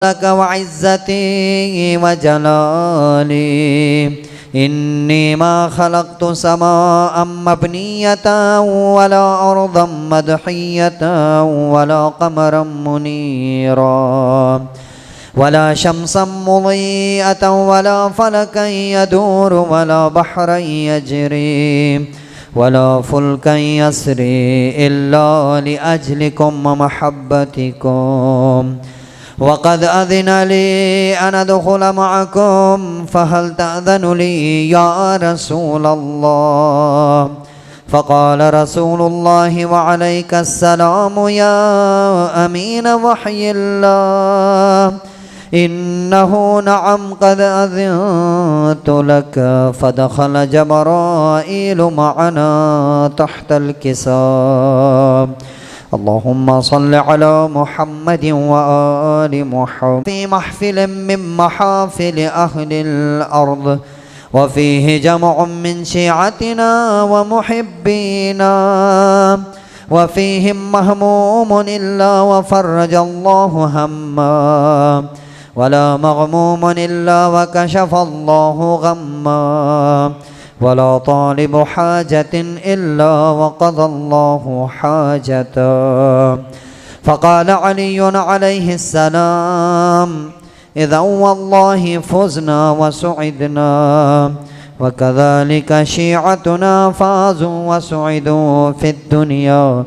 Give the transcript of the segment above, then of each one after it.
لك وعزتي وجلالي إني ما خلقت سماء مبنية ولا أرضا مدحية ولا قمرا منيرا ولا شمسا مضيئة ولا فلكا يدور ولا بحرا يجري ولا فلكا يسري إلا لأجلكم ومحبتكم وقد أذن لي أن أدخل معكم فهل تأذن لي يا رسول الله؟ فقال رسول الله وعليك السلام يا أمين وحي الله إنه نعم قد أذنت لك. فدخل جبرائيل معنا تحت الكساء. اللهم صل على محمد وآل محمد في محفل من محافل أهل الأرض وفيه جمع من شيعتنا ومحبينا وفيهم مهموم إلا وفرج الله هما ولا مغموم إلا وكشف الله غما ولا طالب حاجة إلا وقضى الله حاجته. فقال علي عليه السلام إذا والله فزنا وسعدنا وكذلك شيعتنا فازوا وسعدوا في الدنيا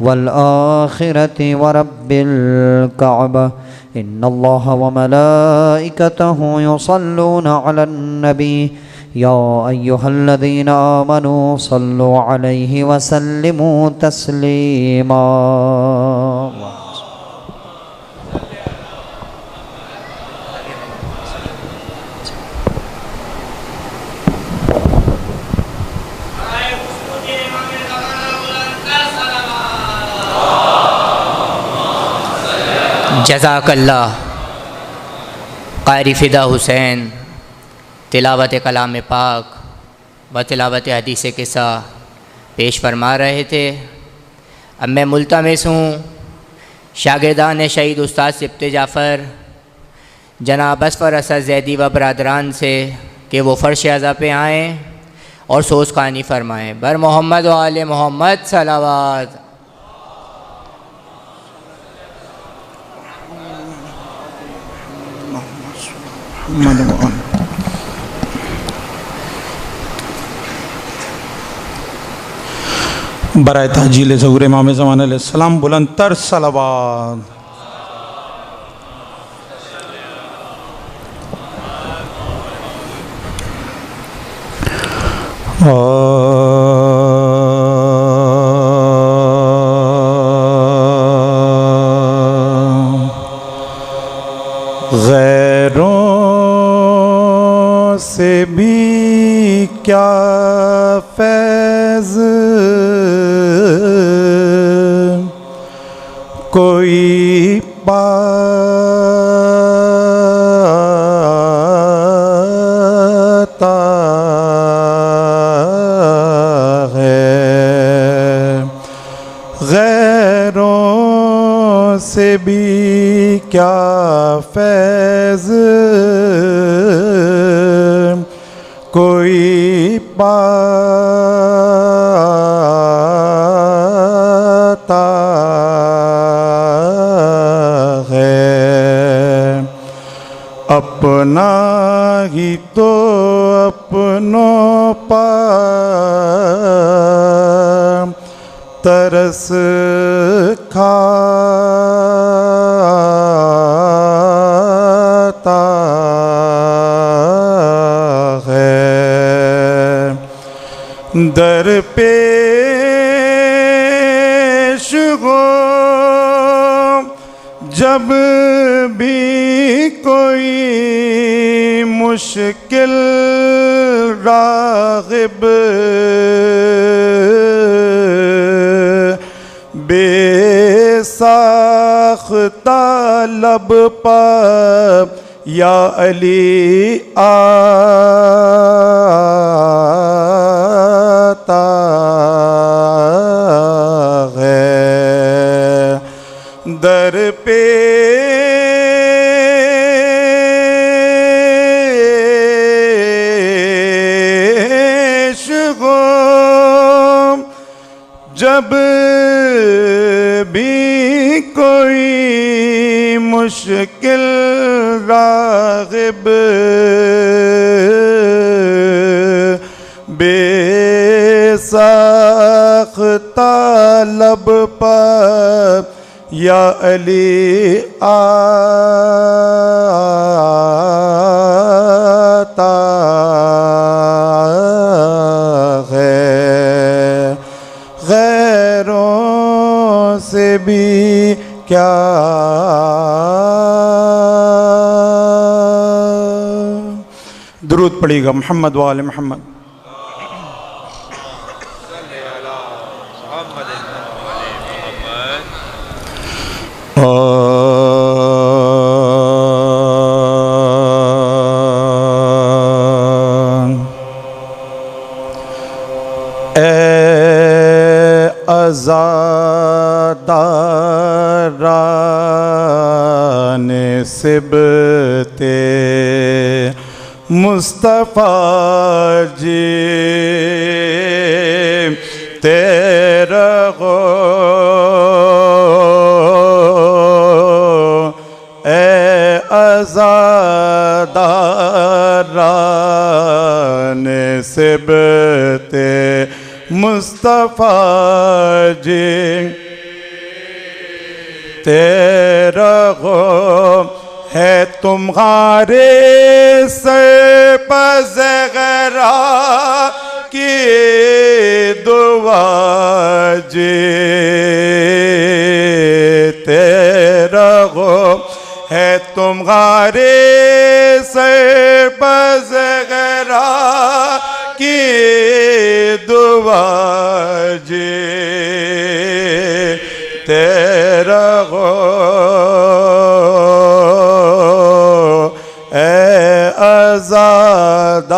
والآخرة ورب الكعبة إن الله وملائكته يصلون على النبي يا أيها الذين آمنوا صلوا عليه وسلموا تسليما. جزاک اللہ. قاری فدا حسین تلاوت کلام پاک و تلاوت حدیث قصہ پیش فرما رہے تھے. اب میں ملتمس ہوں شاگردان شہید استاد سبط جعفر جناب اصفر اسد زیدی و برادران سے کہ وہ فرش اعضا پہ آئیں اور سوز خوانی فرمائیں. بر محمد و آل محمد صلوات. برائے تحجیل ظہور امام زمان علیہ السلام بلند تر صلوات. غیروں سے بھی کیا فیض کوئی پاتا ہے. غیروں سے بھی کیا فیض کوئی پاتا ہے. اپنا ہی تو اپنوں پر ترس کھاتا ہے. در پیش ہو جب بھی کوئی مشکل راغب بے ساختہ لب پر یا علی آتا ہے. در پیش جب بھی کوئی مشکل راغب بے ساختہ لب پر یا علی آتا ہے، غیروں سے بھی کیا درود پڑھیے گا محمد وآل محمد۔ عزاداران سبت مصطفیٰ جی تیرا اے عزاداران سبت مصطفیٰ جی تیرا ہے تمہارے سر پر زغرا کی دعا جی تیرا ہے تمہارے سر پر زغرا کی دعا جی تیرا اے عزادارا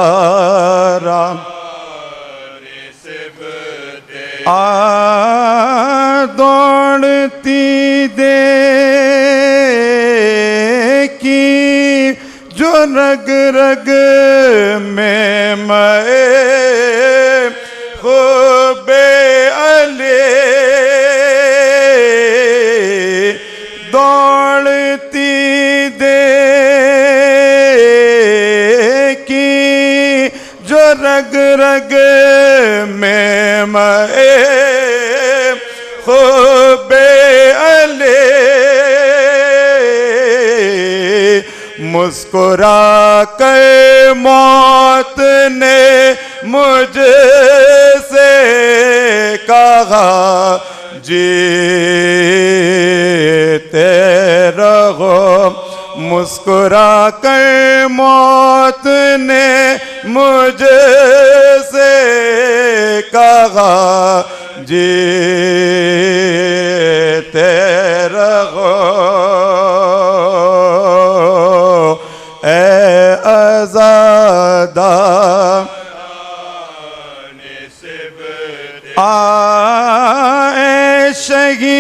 دوڑتی دیکھی جو رگ رگ میں میں خوب علی دوڑتی دیکھی جو رگ رگ میں میں خوب علی مسکرا کر موت نے مجھ سے کہا جیتے رہو مسکرا کر موت نے مجھ سے کہا جیتے رہو اے عزادہ اے شہیدو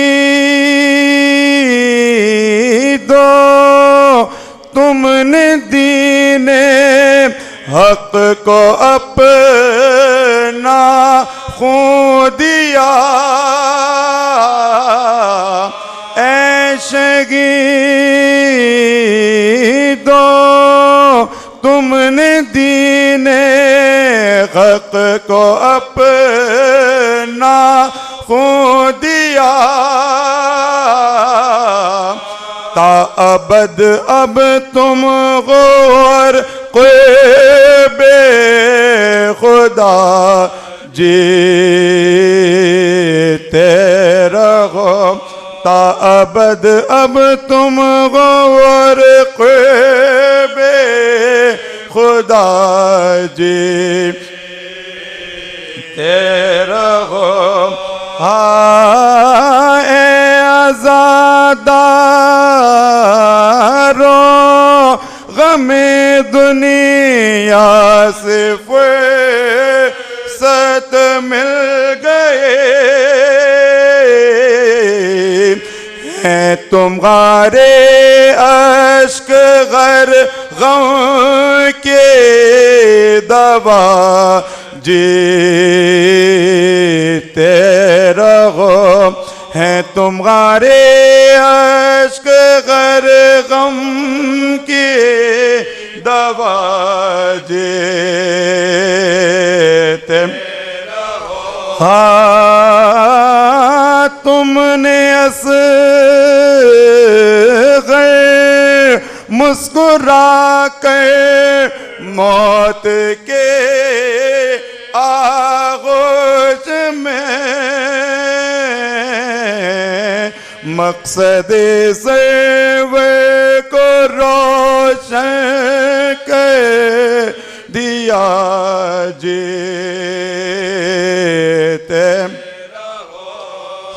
تم نے دین حق کو اپنا خون دیا اے شہیدو تم نے دین حق کو اپنا خون دیا تا ابد اب تم غور بے خدا جیتے رہو تا ابد اب تم غور بے خدا جیتے رہو اے عزادارو غم دنیا سے فرصت مل گئے ہیں تمہارے اشک غر غم کے دوا جیتے رہو ہیں تم غارے عشق غر غم کی دوا جیتے ہاں تم نے اصغر مسکرا کر موت کے آغوش میں مقصد سرور کو روشن کر دیا جیتے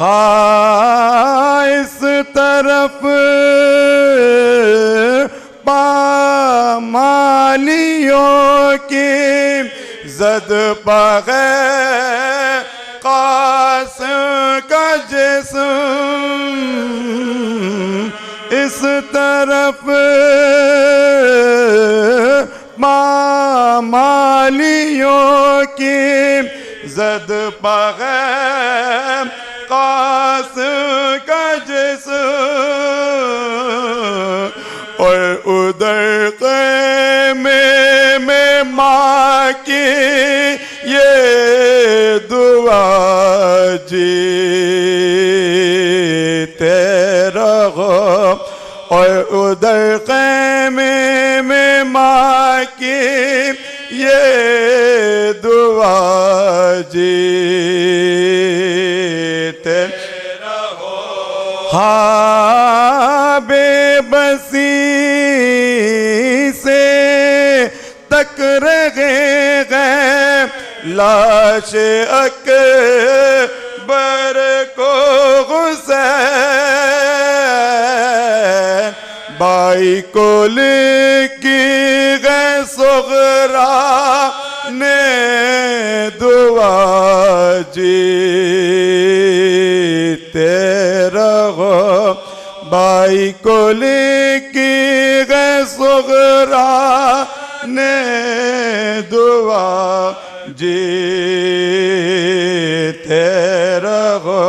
ہاں اس طرف پامالیوں کی زد بغیر قاسم کا جسم اس طرف پامالیوں کی زد بغیر قاسم کا جسم اور ادھر خیمے میں ماں کی یہ دعا جیتے رہو اور ادھر خیمے میں ماں کی یہ دعا جیتے رہو ہاں بے بسی سے تک رہے گئے لاش اکبر کو حسین بائی کو لکھی گئے صغرا نے دعا جیتے رہو بائی کو لکھی گئے صغرا نے دعا جیتے رہو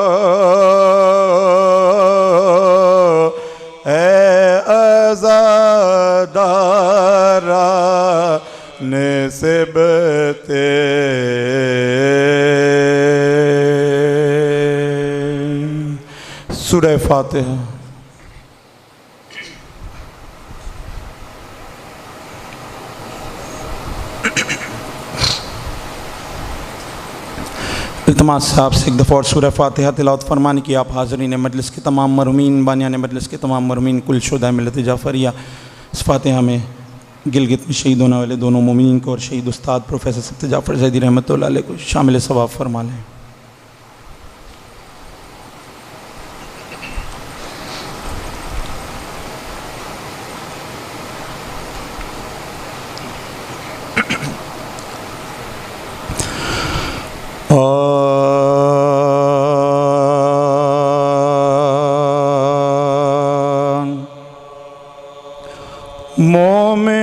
اے عزاداران سبتے سورہ فاتحہ التماس سے آپ سے ایک دفعہ اور سورہ فاتحہ تلاوت فرمانے کی آپ حاضرین مجلس کے تمام مرحومین بانیان مجلس کے تمام مرحومین کل شہداء ملت جعفریہ اس فاتحہ میں گلگت میں شہید ہونے والے دونوں مومنین کو اور شہید استاد پروفیسر سبت جعفر زیدی رحمۃ اللہ علیہ کو شامل ثواب فرما لیں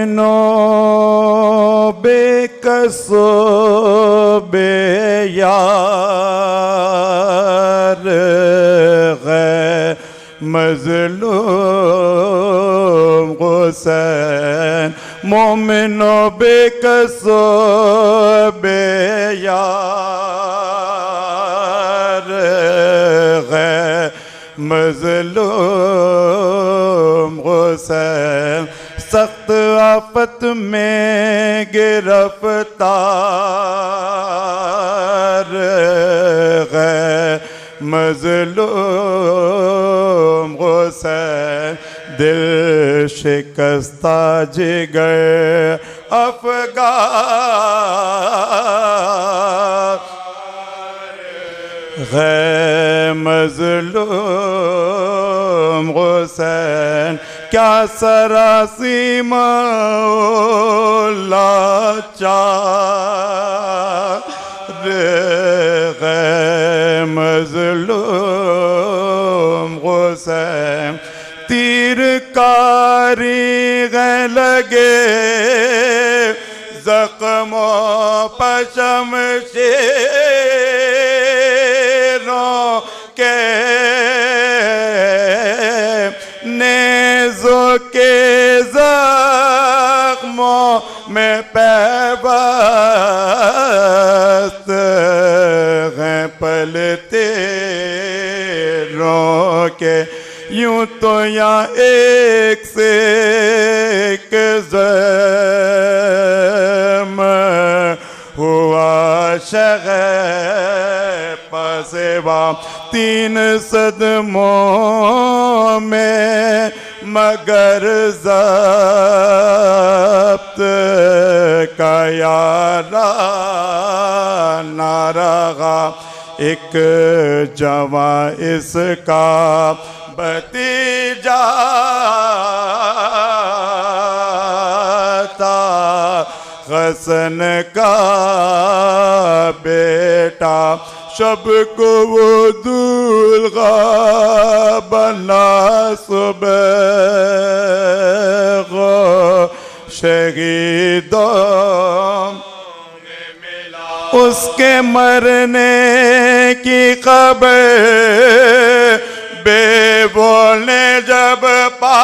مومنوں بے کسو بے یار غیر مظلوم حسین مومنوں بے کسو بے یار غیر مظلوم حسین سخت آفت میں گرفتار غیر مظلوم حسین دل شکستہ جگر افگار غیر مظلوم حسین کیا سراسی مولا چار غیر مظلوم حسین تیر کاری غیر لگے زخموں پر شمشیروں کے زم ہوا شغ پاسبا 3 صدموں میں مگر ضبط کا یارا نہ رہا ایک جواں اس کا بھتیجا تھا حسن کا بیٹا شب کو وہ دولغا بنا صبح شہیدوں اس کے مرنے کی خبر بیووں نے جب پائے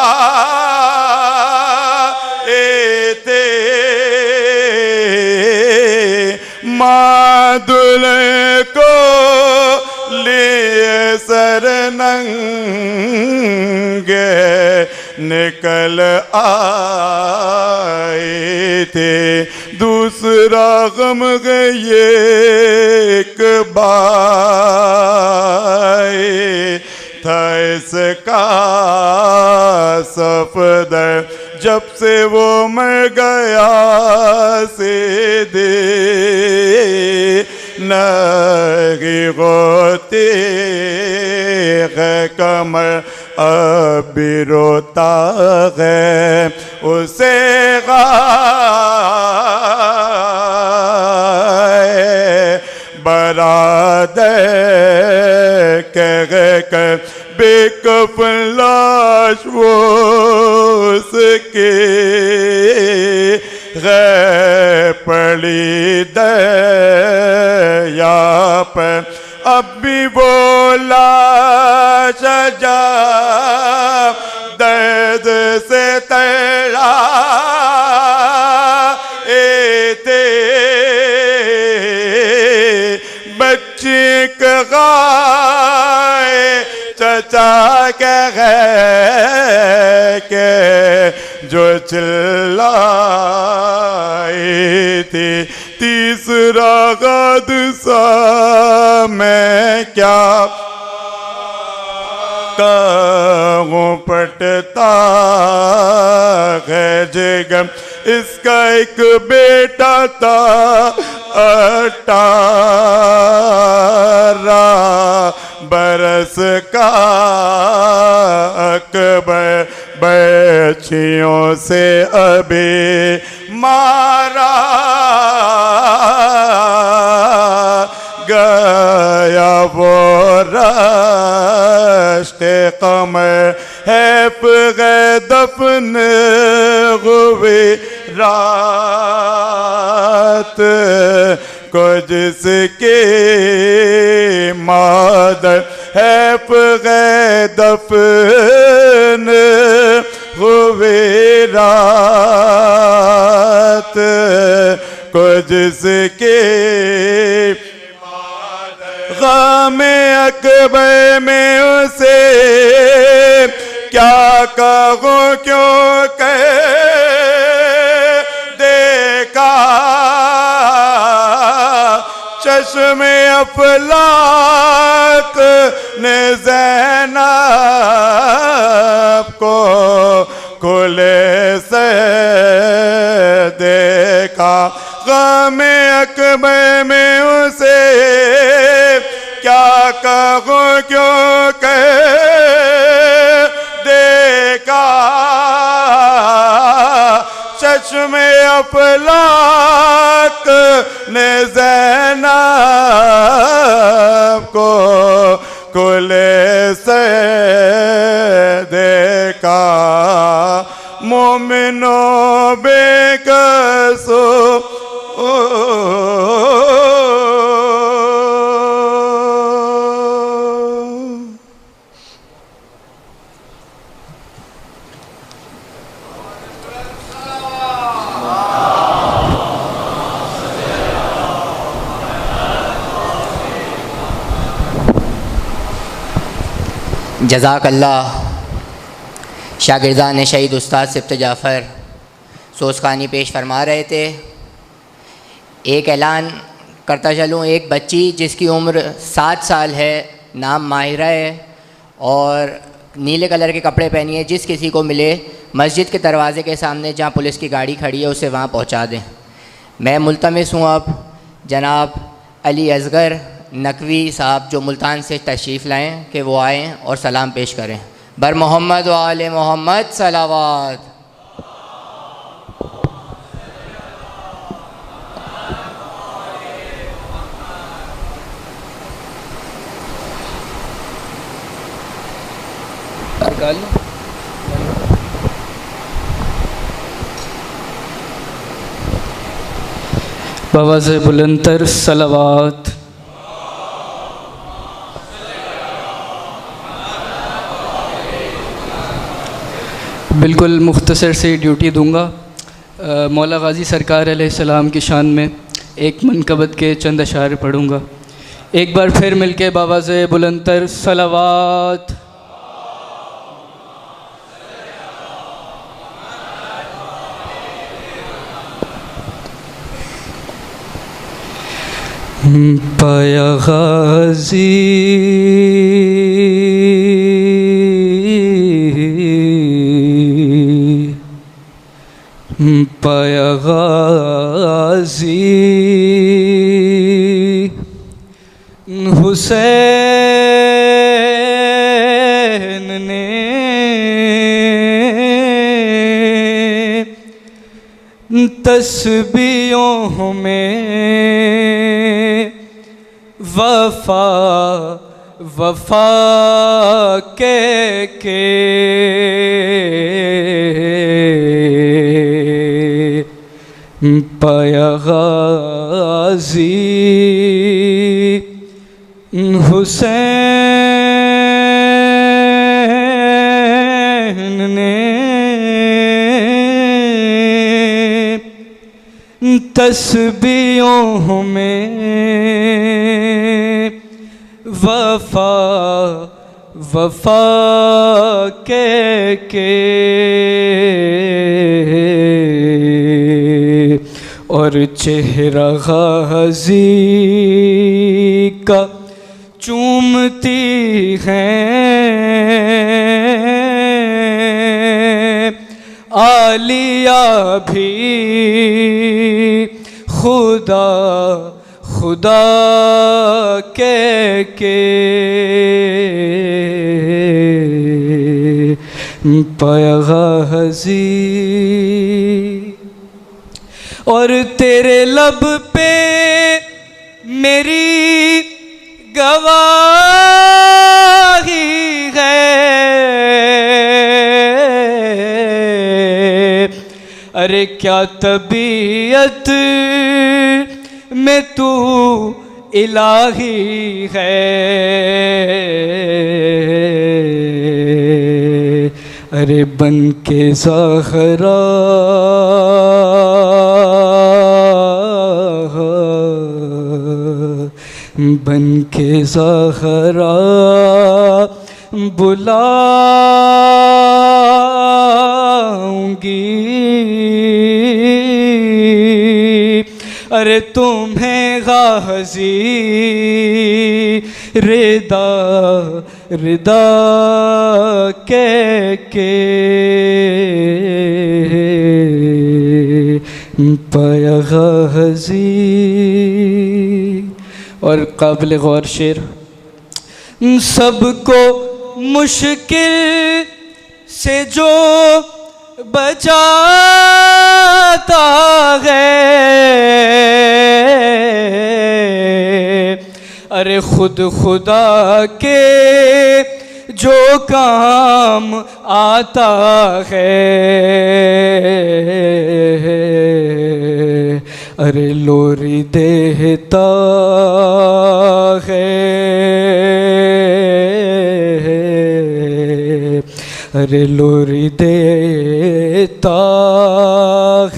تھے ماں دلہن کو لیے سر ننگے نکل آئے تھے دوسرا غم گئے ایک بھائی تھا اس کا صفدر جب سے وہ مر گیا سیدھے نہیں ہوتی ہے کمر اب بھی روتا ہے اسے برادر کہہ کر بے کفن لاش وہ اس کے غیر پڑی دریا پر اب بھی وہ لاش جا درد سے تڑا چچا کہ جو چلائی تھی تیسرا حادثہ میں کیا کہوں پٹتا ہے جگم اس کا ایک بیٹا تھا 18 برس کا اکبر بچیوں سے ابھی مارا گیا وہ رشت قمر حیف گئے دفن ہوئی رات کو جس کی مادر حیف گئے دفن ہوئی رات کو جس کی غم اکبر میں اسے کیا کہوں کیوں کہ دیکھا چشم افلاک نے زینب کو کھلے سے دیکھا غم اکبر میں اسے کیا کہوں کیوں کہ دیکھا چشم افلاک نے زینب کو کھلے سے دیکھا مومنوں بے قصو جزاک اللہ شاگردان شہید استاد سبط جعفر سوزخانی پیش فرما رہے تھے۔ ایک اعلان کرتا چلوں، ایک بچی جس کی عمر 7 سال ہے، نام ماہرہ ہے اور نیلے کلر کے کپڑے پہنی ہے، جس کسی کو ملے مسجد کے دروازے کے سامنے جہاں پولیس کی گاڑی کھڑی ہے اسے وہاں پہنچا دیں۔ میں ملتمس ہوں اب جناب علی اصغر نقوی صاحب جو ملتان سے تشریف لائیں کہ وہ آئیں اور سلام پیش کریں۔ بر محمد و آل محمد صلوات۔ بآواز بلندتر صلوات۔ بالکل مختصر سے ڈیوٹی دوں گا۔ مولا غازی سرکار علیہ السلام کی شان میں ایک منقبت کے چند اشعار پڑھوں گا۔ ایک بار پھر مل کے بآواز بلندتر صلوات۔ پایا غازی پایا غازی حسین نے تسبیحوں میں وفا کے پایا غازی حسین نے تسبیحوں میں وفا کے اور چہرہ غازی کا چومتی ہیں عالیہ بھی خدا کے پایا غازی اور تیرے لب پہ میری گواہی ہے، ارے کیا طبیعت میں تو الہی ہے، ارے بن کے زہرا بن کے زہرا بلاؤں گی، ارے تمہیں غازی رضا کے پایا غازی۔ اور قابل غور شعر، سب کو مشکل سے جو بچاتا ہے، ارے خود خدا کے جو کام آتا ہے، ارے لوری دیتا ہے، ارے لوری دیتا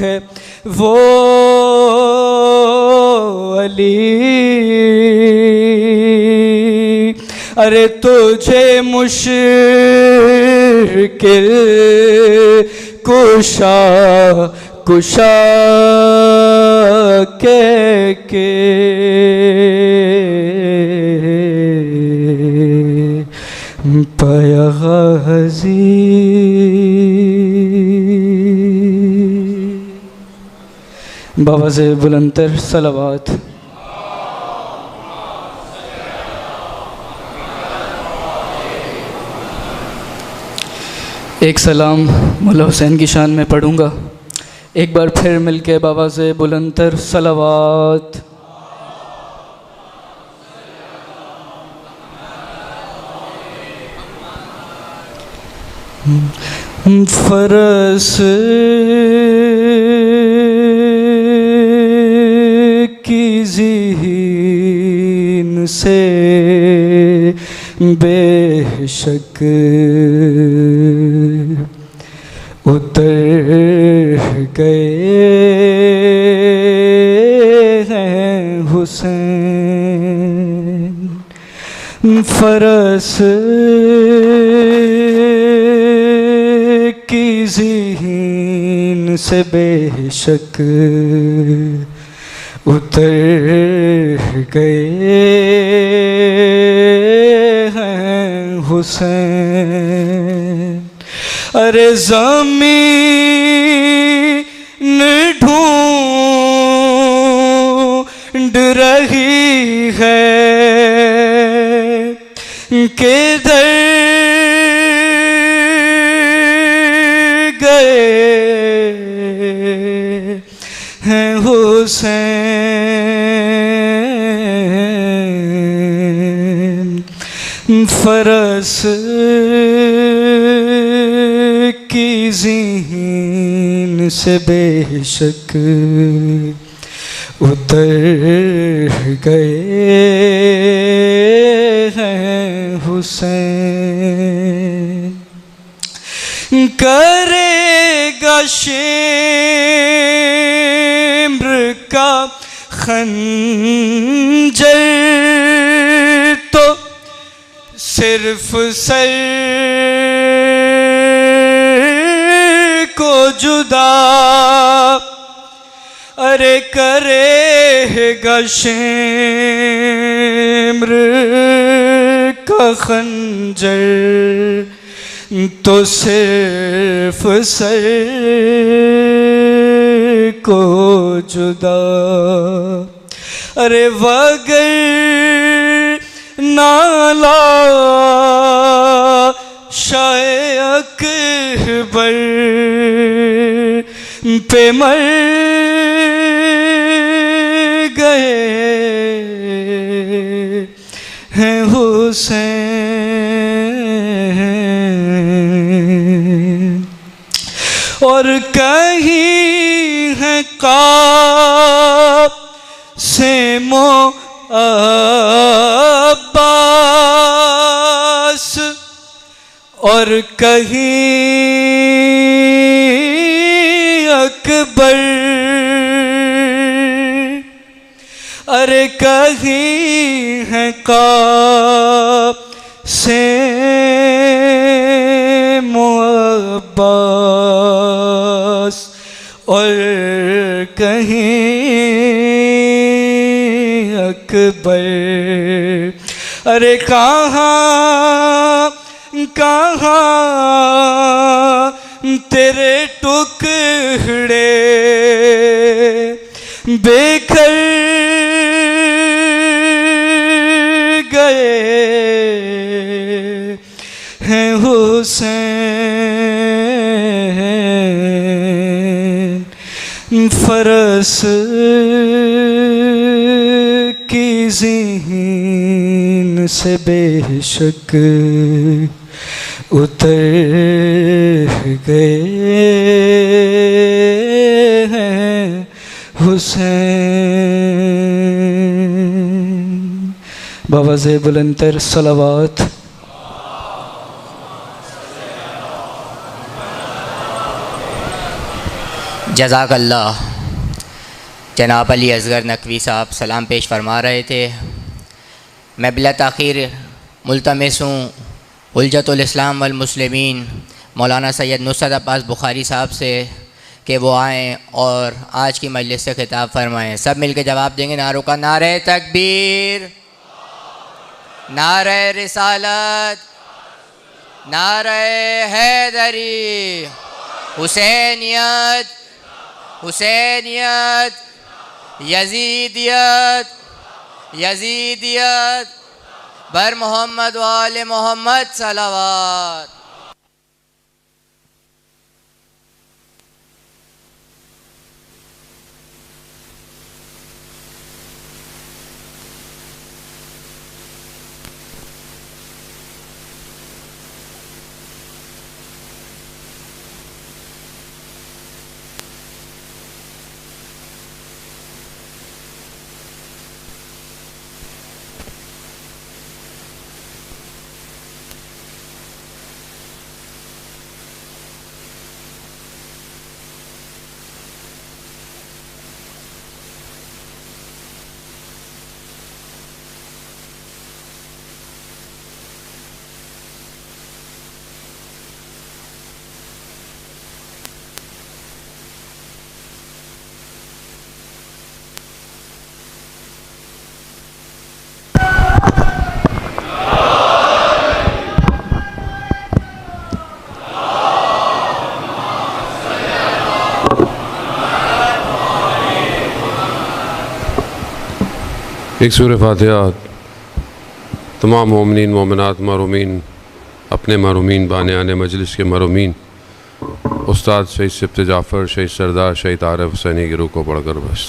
ہے وہ علی، ارے تجھے مشکل کشا کشا کے پایا غازی باواز بلندتر صلوات. ایک سلام مولا حسین کی شان میں پڑھوں گا. ایک بار پھر مل کے باواز بلندتر صلوات. فرس کی ذہن سے بے شک اتر گئے ہیں حسین. فرس کی ذہن سے بے شک اتر گئے ہیں حسین. ارے زمین ڈھونڈ رہی ہے کدھر گئے ہیں حسین. فرس کی ذہن سے بے شک اتر گئے ہیں حسین. کرے گا شمر کا خنجر تو صرف سر کو جدا. ارے کرے گا شمر کا خنجر تو صرف سر کو جدا. ارے وگر نالا شاہ اکبر پہ مر گئے ہیں حسین. اور کہیں ہیں قاسم و عباس اور کہیں اکبر. ارے کہیں ہیں قاسم و عباس اور کہیں اکبر. ارے کہاں تیرے ٹکڑے بکھر گئے ہیں حسین. فرس کی ذہن سے بے شک اتر گئے ہیں حسین. باواز بلندتر صلوات. جزاک اللہ. جناب علی اصغر نقوی صاحب سلام پیش فرما رہے تھے. میں بلا تاخیر ملتمس ہوں حجت الاسلام والمسلمین مولانا سید نصرت عباس بخاری صاحب سے کہ وہ آئیں اور آج کی مجلس سے خطاب فرمائیں. سب مل کے جواب دیں گے نعروں کا. نعرہ تکبیر، نعرہ رسالت، نعرہ حیدری، حسینیت، حسینیت، یزیدیت، یزیدیت، بر محمد و آل محمد صلوات. ایک سورہ فاتحہ تمام مومنین مومنات محرومین، اپنے محرومین، بانیان مجلس کے محرومین، استاد شہید سبت جعفر، شہید سردار شہید عارف حسینی کی روح کو پڑھ کر بس.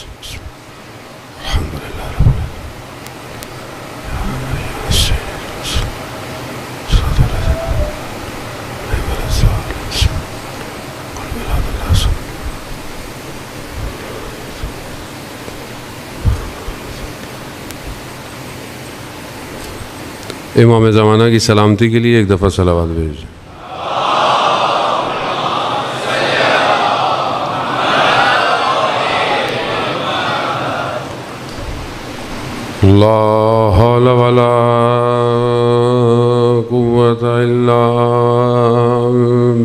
امام زمانہ کی سلامتی کے لیے ایک دفعہ صلوات بھیجیں. لا حول ولا قوة الا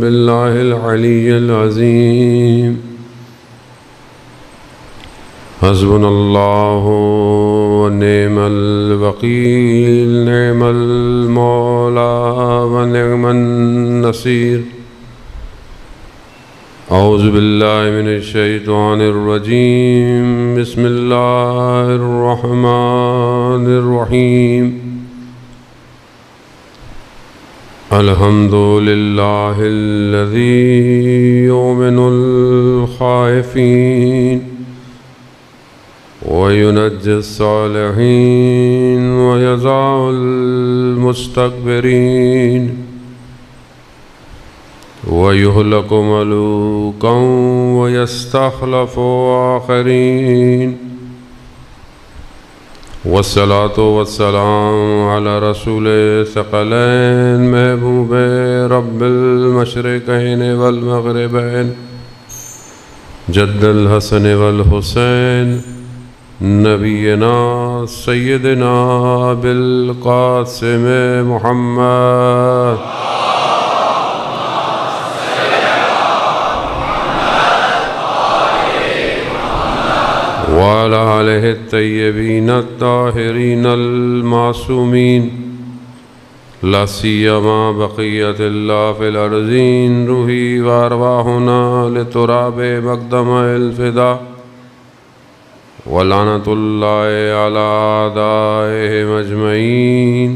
باللہ العلی العظیم. حسبنا اللہ ونعم الوکیل، نعم المولا ونعم النصیر. اعوذ باللہ من الشیطان الرجیم. بسم اللہ الرحمن الرحیم. الحمد للہ الذی یؤمن الخائفین وينجي الصالحين ويزع المستكبرين ويهلك ملوكا ويستخلف آخرين. والصلاة والسلام على رسول ثقلين محبوب رب المشرقين والمغربين جد الحسن والحسين نبینا سیدنا بالقاسم محمد وعلى آلہ الطیبین الطاہرین المعصومین، لا سیما بقیت اللہ فی الارضین. روحی وارواحنا لتراب مقدم الفدا ولعنت اللہ علی اعدائہم اجمعین.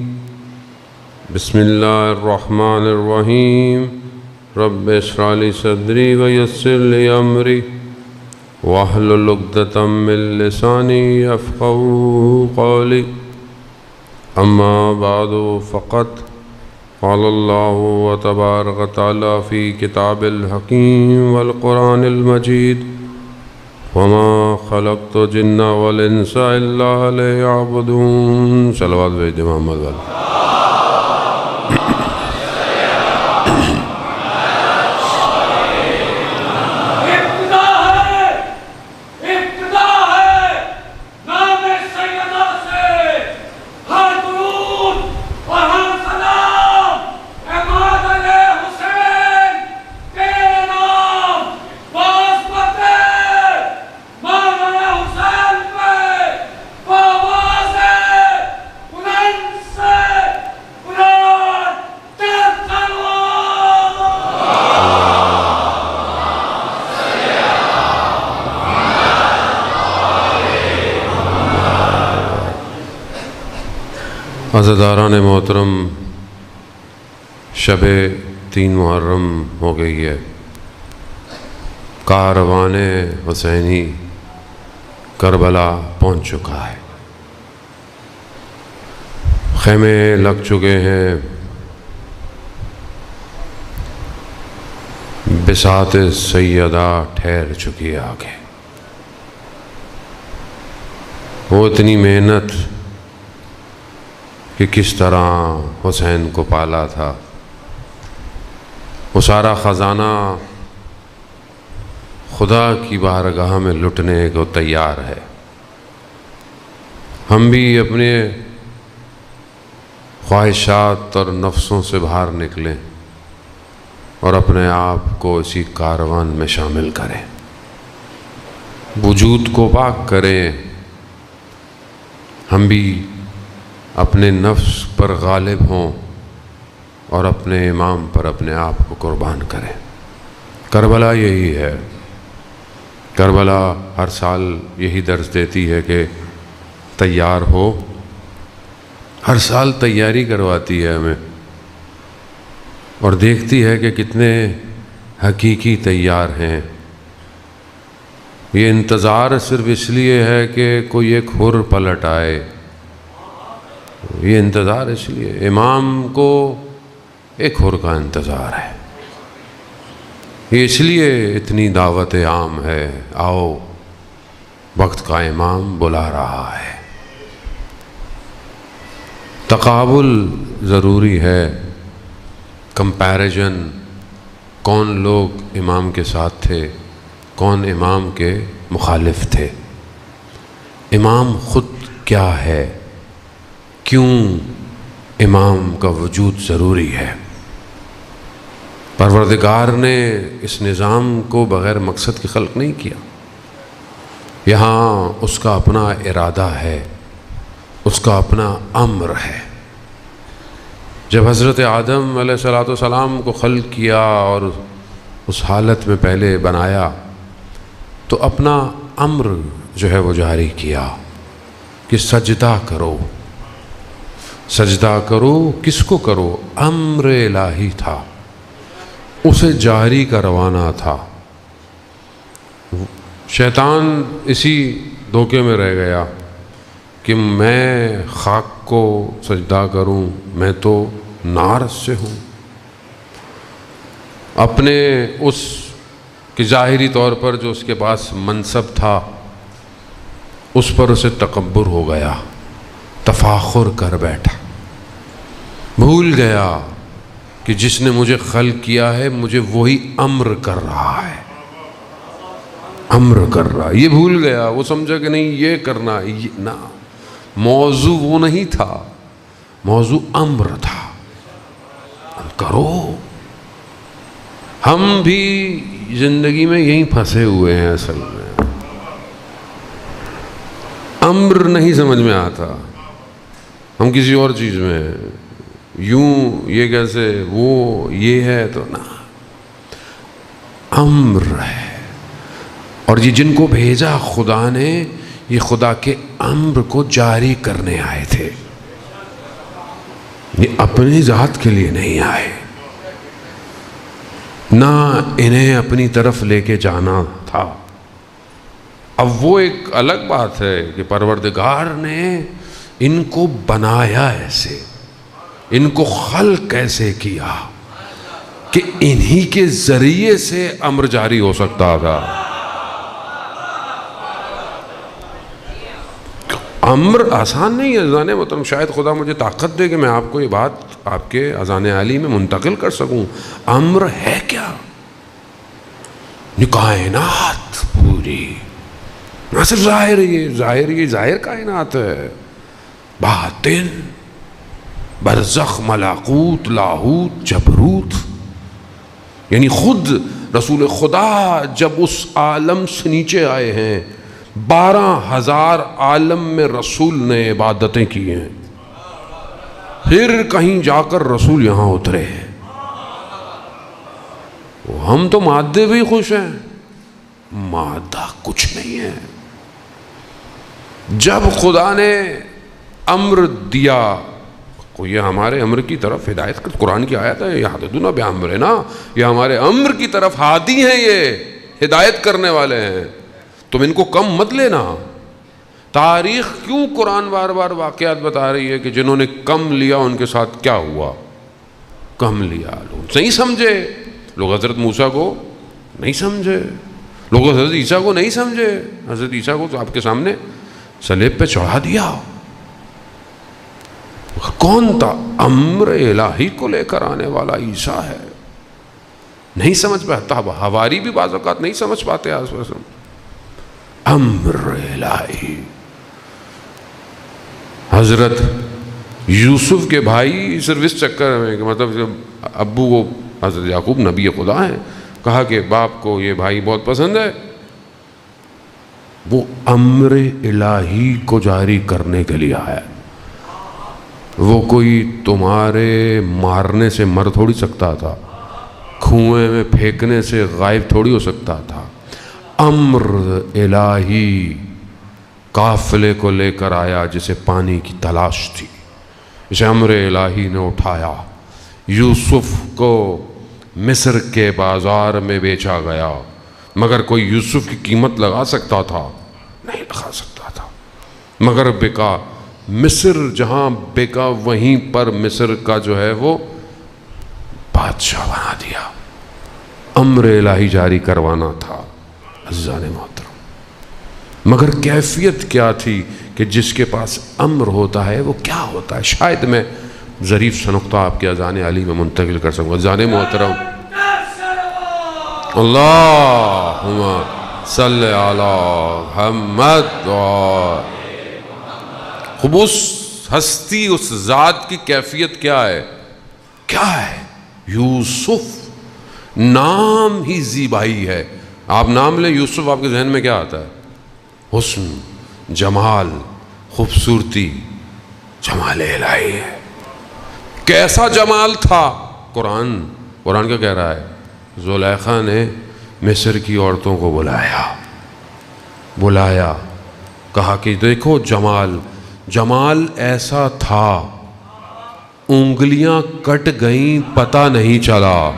بسم اللہ الرحمن الرحیم. رب اشرح لی صدری ویسر لی امری واحلل عقدۃ من لسانی یفقہوا قولی. اما بعد فقد قال اللہ تبارک وتعالی فی کتاب الحکیم والقرآن المجید وما خلقت الجن والانس الا لیعبدون. صلوات بھیج دیں محمد والے. عماد عزاداران محترم، شب 3 محرم ہو گئی ہے، کاروان حسینی کربلا پہنچ چکا ہے، خیمے لگ چکے ہیں، بساط سیدہ ٹھہر چکی ہے آگے۔ وہ اتنی محنت کہ کس طرح حسین کو پالا تھا، وہ سارا خزانہ خدا کی بارگاہ میں لٹنے کو تیار ہے۔ ہم بھی اپنے خواہشات اور نفسوں سے باہر نکلیں اور اپنے آپ کو اسی کاروان میں شامل کریں، وجود کو پاک کریں، ہم بھی اپنے نفس پر غالب ہوں اور اپنے امام پر اپنے آپ کو قربان کریں۔ کربلا یہی ہے، کربلا ہر سال یہی درس دیتی ہے کہ تیار ہو، ہر سال تیاری کرواتی ہے ہمیں اور دیکھتی ہے کہ کتنے حقیقی تیار ہیں۔ یہ انتظار صرف اس لیے ہے کہ کوئی ایک حر پلٹ آئے، یہ انتظار اس لیے، امام کو ایک حر کا انتظار ہے، یہ اس لیے اتنی دعوت عام ہے، آؤ وقت کا امام بلا رہا ہے۔ تقابل ضروری ہے، کمپیریزن، کون لوگ امام کے ساتھ تھے، کون امام کے مخالف تھے، امام خود کیا ہے، کیوں امام کا وجود ضروری ہے۔ پروردگار نے اس نظام کو بغیر مقصد کی خلق نہیں کیا، یہاں اس کا اپنا ارادہ ہے، اس کا اپنا امر ہے۔ جب حضرت آدم علیہ السلام کو خلق کیا اور اس حالت میں پہلے بنایا تو اپنا امر جو ہے وہ جاری کیا کہ سجدہ کرو، سجدہ کرو، کس کو کرو؟ امر الہی تھا، اسے جاری کروانا تھا۔ شیطان اسی دھوکے میں رہ گیا کہ میں خاک کو سجدہ کروں، میں تو نار سے ہوں، اپنے اس کہ ظاہری طور پر جو اس کے پاس منصب تھا اس پر اسے تکبر ہو گیا، تفاخر کر بیٹھا، بھول گیا کہ جس نے مجھے خلق کیا ہے مجھے وہی امر کر رہا ہے، امر کر رہا ہے، یہ بھول گیا۔ وہ سمجھا کہ نہیں یہ کرنا، نہ، موضوع وہ نہیں تھا، موضوع امر تھا، کرو۔ ہم بھی زندگی میں یہیں پھنسے ہوئے ہیں، اصل میں امر نہیں سمجھ میں آتا، ہم کسی اور چیز میں ہیں، یوں یہ کیسے، وہ یہ ہے تو نہ، امر ہے۔ اور یہ جن کو بھیجا خدا نے، یہ خدا کے امر کو جاری کرنے آئے تھے، یہ اپنی ذات کے لیے نہیں آئے، نہ انہیں اپنی طرف لے کے جانا تھا۔ اب وہ ایک الگ بات ہے کہ پروردگار نے ان کو بنایا ایسے، ان کو خلق ایسے کیا کہ انہی کے ذریعے سے امر جاری ہو سکتا تھا۔ امر آسان نہیں ہے اذان محترم، شاید خدا مجھے طاقت دے کہ میں آپ کو یہ بات آپ کے اذان عالی میں منتقل کر سکوں۔ امر ہے کیا؟ کائنات پوری، نہ صرف ظاہر، یہ ظاہر کائنات ہے، باطن، برزخ، ملاکوت، لاہوت، جبروت، یعنی خود رسول خدا جب اس عالم سے نیچے آئے ہیں، 12,000 عالم میں رسول نے عبادتیں کی ہیں، پھر کہیں جا کر رسول یہاں اترے ہیں۔ ہم تو مادے بھی خوش ہیں، مادہ کچھ نہیں ہے۔ جب خدا نے امر دیا یہ ہمارے امر کی طرف ہدایت کر، قرآن کی آیت ہے، یہدون بامرنا، یہ ہمارے امر کی طرف ہادی ہیں، یہ ہدایت کرنے والے ہیں، تم ان کو کم مت لینا۔ تاریخ کیوں قرآن بار بار واقعات بتا رہی ہے کہ جنہوں نے کم لیا ان کے ساتھ کیا ہوا؟ کم لیا، لوگ نہیں سمجھے، لوگ حضرت موسیٰ کو نہیں سمجھے، لوگ حضرت عیسیٰ کو نہیں سمجھے۔ حضرت عیسیٰ کو تو آپ کے سامنے صلیب پہ چڑھا دیا، کون تھا؟ امر الہی کو لے کر آنے والا عیسیٰ ہے، نہیں سمجھ پاتا، حواری بھی بعض اوقات نہیں سمجھ پاتے۔ امر الہی، حضرت یوسف کے بھائی صرف اس چکر میں کہ مطلب جب ابو کو حضرت یعقوب نبی خدا ہیں، کہا کہ باپ کو یہ بھائی بہت پسند ہے، وہ امر الہی کو جاری کرنے کے لیے آیا، وہ کوئی تمہارے مارنے سے مر تھوڑی سکتا تھا، کنویں میں پھینکنے سے غائب تھوڑی ہو سکتا تھا۔ امر الہی قافلے کو لے کر آیا جسے پانی کی تلاش تھی، اسے امر الہی نے اٹھایا۔ یوسف کو مصر کے بازار میں بیچا گیا، مگر کوئی یوسف کی قیمت لگا سکتا تھا؟ نہیں لگا سکتا تھا، مگر بکا۔ مصر جہاں بکا وہیں پر مصر کا جو ہے وہ بادشاہ بنا دیا۔ امر الہی جاری کروانا تھا عزیزان محترم، مگر کیفیت کیا تھی کہ جس کے پاس امر ہوتا ہے وہ کیا ہوتا ہے؟ شاید میں ظریف سا نقطہ آپ کے اذان علی میں منتقل کر سکوں۔ اذان محترم، اللہم صلی علی محمد، خوب اس ہستی، اس ذات کی کیفیت کیا ہے؟ کیا ہے؟ یوسف نام ہی زیبائی ہے۔ آپ نام لیں یوسف، آپ کے ذہن میں کیا آتا ہے؟ حسن، جمال، خوبصورتی، جمال الہی ہے۔ کیسا جمال تھا؟ قرآن کیا کہہ رہا ہے؟ زلیخا نے مصر کی عورتوں کو بلایا، کہا کہ دیکھو جمال ایسا تھا، انگلیاں کٹ گئیں پتہ نہیں چلا۔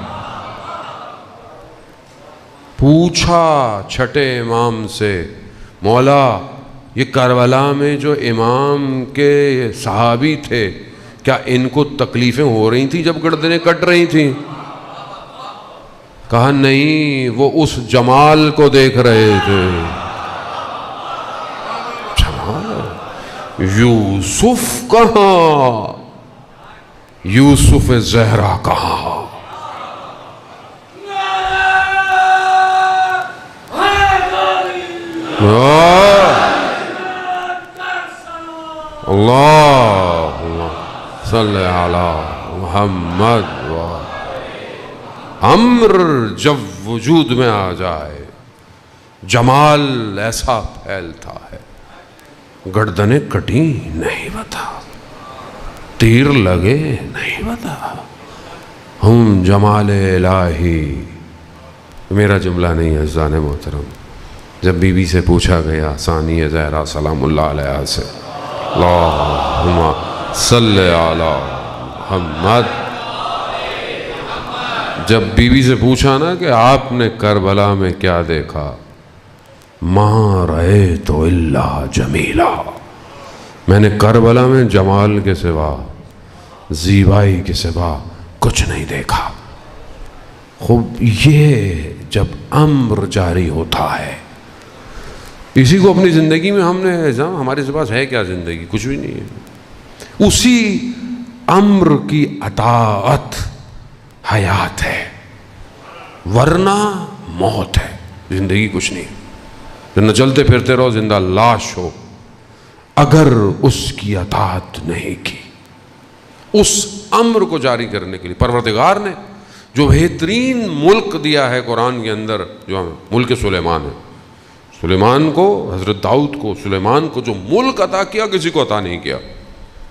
پوچھا چھٹے امام سے، مولا یہ کربلا میں جو امام کے صحابی تھے کیا ان کو تکلیفیں ہو رہی تھیں جب گردنیں کٹ رہی تھیں؟ کہا نہیں، وہ اس جمال کو دیکھ رہے تھے۔ جمال؟ یوسف کہاں؟ یوسف زہرا کہاں؟ اللہم صلی علی محمد۔ امر جب وجود میں آ جائے، جمال ایسا پھیلتا ہے، گردنیں کٹی نہیں بتا، تیر لگے نہیں بتا، ہم جمال الہی۔ میرا جملہ نہیں ہے عزیزان محترم، جب بی بی سے پوچھا گیا ثانیہ زہرا سلام اللہ علیہ سے، اللہم صلی علی محمد، جب بی بی سے پوچھا نا کہ آپ نے کربلا میں کیا دیکھا؟ ما رأیت الا جمیلا، میں نے کربلا میں جمال کے سوا، زیبائی کے سوا کچھ نہیں دیکھا۔ خوب یہ جب امر جاری ہوتا ہے، اسی کو اپنی زندگی میں ہم نے ہمارے پاس ہے کیا زندگی؟ کچھ بھی نہیں ہے۔ اسی امر کی اطاعت حیات ہے، ورنہ موت ہے، زندگی کچھ نہیں۔ نہ چلتے پھرتے رہو زندہ لاش ہو اگر اس کی اطاعت نہیں کی۔ اس امر کو جاری کرنے کے لیے پروردگار نے جو بہترین ملک دیا ہے قرآن کے اندر، جو ملک سلیمان ہے، سلیمان کو، حضرت داؤد کو، سلیمان کو جو ملک عطا کیا کسی کو عطا نہیں کیا۔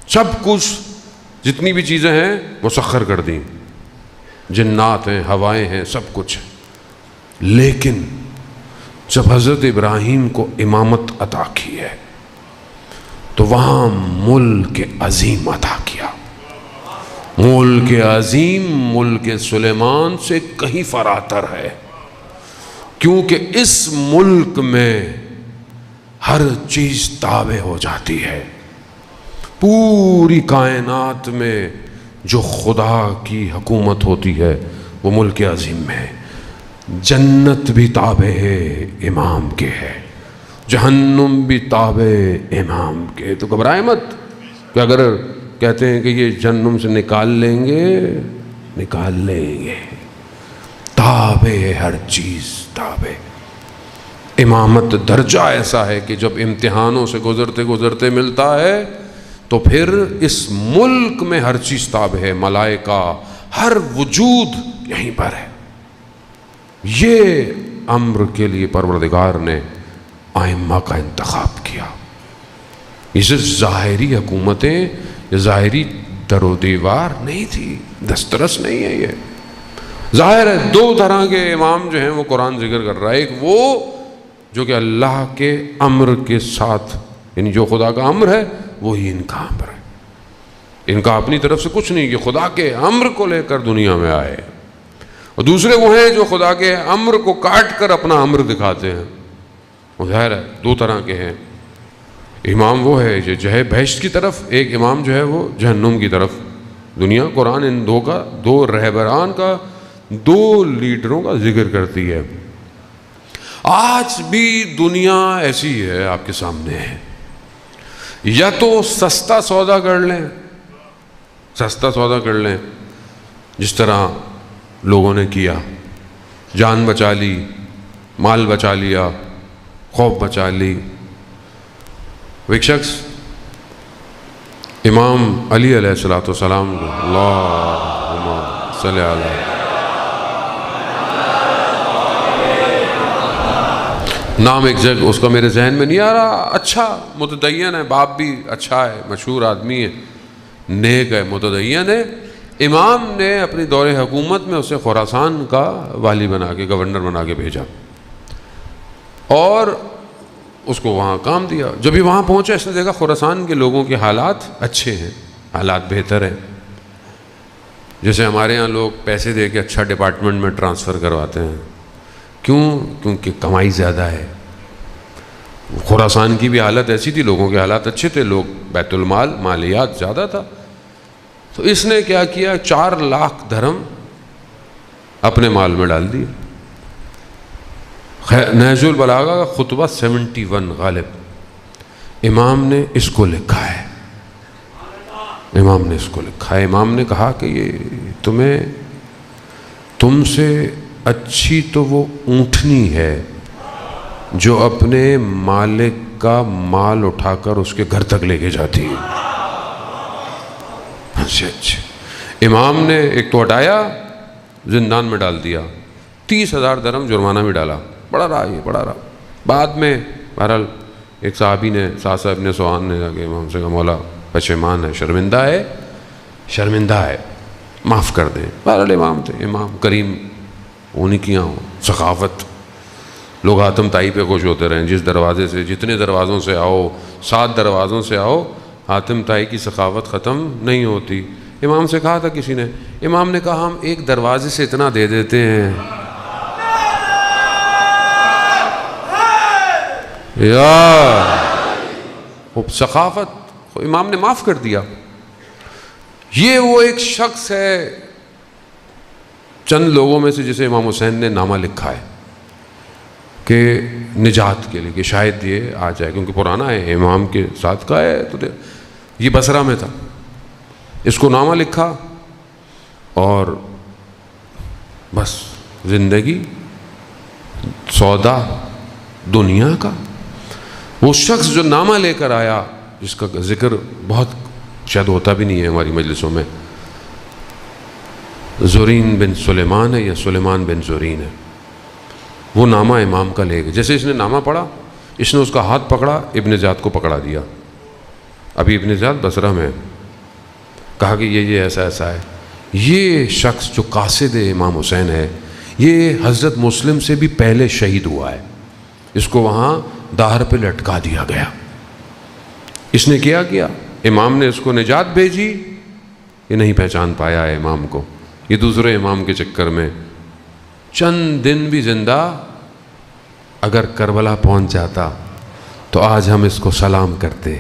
سب کچھ جتنی بھی چیزیں ہیں مسخر کر دیں، جنات ہیں، ہوائیں ہیں، سب کچھ، لیکن جب حضرت ابراہیم کو امامت عطا کی ہے تو وہاں ملک عظیم عطا کیا۔ ملک عظیم ملک سلیمان سے کہیں فراتر ہے، کیونکہ اس ملک میں ہر چیز تابع ہو جاتی ہے۔ پوری کائنات میں جو خدا کی حکومت ہوتی ہے وہ ملک عظیم میں ہے۔ جنت بھی تابع ہے امام کے ہے، جہنم بھی تابع امام کے۔ تو گھبرائے مت کہ اگر کہتے ہیں کہ یہ جہنم سے نکال لیں گے، تابع ہے ہر چیز تابع۔ امامت درجہ ایسا ہے کہ جب امتحانوں سے گزرتے گزرتے ملتا ہے تو پھر اس ملک میں ہر چیز تابع ہے، ملائکہ، ہر وجود یہیں پر ہے۔ یہ امر کے لیے پروردگار نے ائمہ کا انتخاب کیا۔ یہ ظاہری حکومتیں، یہ ظاہری در و دیوار نہیں تھی، دسترس نہیں ہے۔ یہ ظاہر ہے دو طرح کے امام جو ہیں وہ قرآن ذکر کر رہا ہے۔ ایک وہ جو کہ اللہ کے امر کے ساتھ، یعنی جو خدا کا امر ہے وہی ان کا امر ہے، ان کا اپنی طرف سے کچھ نہیں، کہ خدا کے امر کو لے کر دنیا میں آئے۔ اور دوسرے وہ ہیں جو خدا کے امر کو کاٹ کر اپنا امر دکھاتے ہیں۔ وہ ظاہر ہے دو طرح کے ہیں۔ امام وہ ہے جو ہے بہشت کی طرف، ایک امام جو ہے وہ جہنم کی طرف۔ دنیا قرآن ان دو کا، دو رہبران کا، دو لیڈروں کا ذکر کرتی ہے۔ آج بھی دنیا ایسی ہے آپ کے سامنے ہے، یا تو سستا سودا کر لیں، سستا سودا کر لیں، جس طرح لوگوں نے کیا، جان بچا لی، مال بچا لیا، خوف بچا لی۔ ایک شخص امام علی علیہ السلام کو، اللہم صلی علیہ، نام ایک جگہ اس کا میرے ذہن میں نہیں آ رہا، اچھا متدین ہے، باپ بھی اچھا ہے، مشہور آدمی ہے، نیک ہے، متدین ہے۔ امام نے اپنی دور حکومت میں اسے خراسان کا والی بنا کے، گورنر بنا کے بھیجا اور اس کو وہاں کام دیا۔ جب بھی وہاں پہنچا اس نے دیکھا خراسان کے لوگوں کے حالات اچھے ہیں، حالات بہتر ہیں۔ جیسے ہمارے ہاں لوگ پیسے دے کے اچھا ڈپارٹمنٹ میں ٹرانسفر کرواتے ہیں، کیونکہ کمائی زیادہ ہے۔ خراسان کی بھی حالت ایسی تھی، لوگوں کے حالات اچھے تھے، لوگ بیت المال، مالیات زیادہ تھا۔ تو اس نے کیا کیا، 4 لاکھ درہم اپنے مال میں ڈال دیے۔ نہج البلاغہ کا خطبہ 71 غالب، امام نے اس کو لکھا ہے، امام نے اس کو لکھا ہے۔ امام نے کہا کہ یہ تم سے اچھی تو وہ اونٹنی ہے جو اپنے مالک کا مال اٹھا کر اس کے گھر تک لے کے جاتی ہے۔ اچھا امام نے ایک تو ہٹایا، زندان میں ڈال دیا، 30,000 درہم جرمانہ بھی ڈالا، بڑا رہا یہ بڑا رہا۔ بعد میں بہرحال ایک صحابی نے، ساسا ابن سوان نے جا کے امام سے کہا مولا پشیمان ہے، شرمندہ ہے، معاف کر دیں۔ بہرحال امام تھے، امام کریم، انہیں کیا ہوں سخاوت، لوگ حاتم تائی پہ خوش ہوتے رہیں، جس دروازے سے، جتنے دروازوں سے آؤ، 7 دروازوں سے آؤ، حاتم تائی کی سخاوت ختم نہیں ہوتی۔ امام سے کہا تھا کسی نے، امام نے کہا ہم ایک دروازے سے اتنا دے دیتے ہیں سخاوت، امام نے معاف کر دیا۔ یہ وہ ایک شخص ہے چند لوگوں میں سے جسے امام حسین نے نامہ لکھا ہے کہ نجات کے لیے، کہ شاید یہ آ جائے، کیونکہ پرانا ہے، امام کے ساتھ کا ہے، تو یہ بصرہ میں تھا۔ اس کو نامہ لکھا اور بس زندگی سودا دنیا کا۔ وہ شخص جو نامہ لے کر آیا، جس کا ذکر بہت شاید ہوتا بھی نہیں ہے ہماری مجلسوں میں، زرین بن سلیمان ہے یا سلیمان بن زرین ہے، وہ نامہ امام کا لے گئے۔ جیسے اس نے نامہ پڑھا، اس نے اس کا ہاتھ پکڑا، ابن زیاد کو پکڑا دیا، ابھی ابن زیاد بصرہ میں، کہا کہ یہ ایسا ایسا ہے۔ یہ شخص جو قاصد امام حسین ہے، یہ حضرت مسلم سے بھی پہلے شہید ہوا ہے، اس کو وہاں داہر پہ لٹکا دیا گیا۔ اس نے کیا امام نے اس کو نجات بھیجی یہ نہیں پہچان پایا ہے امام کو، یہ دوسرے امام کے چکر میں چند دن بھی زندہ اگر کربلا پہنچ جاتا تو آج ہم اس کو سلام کرتے۔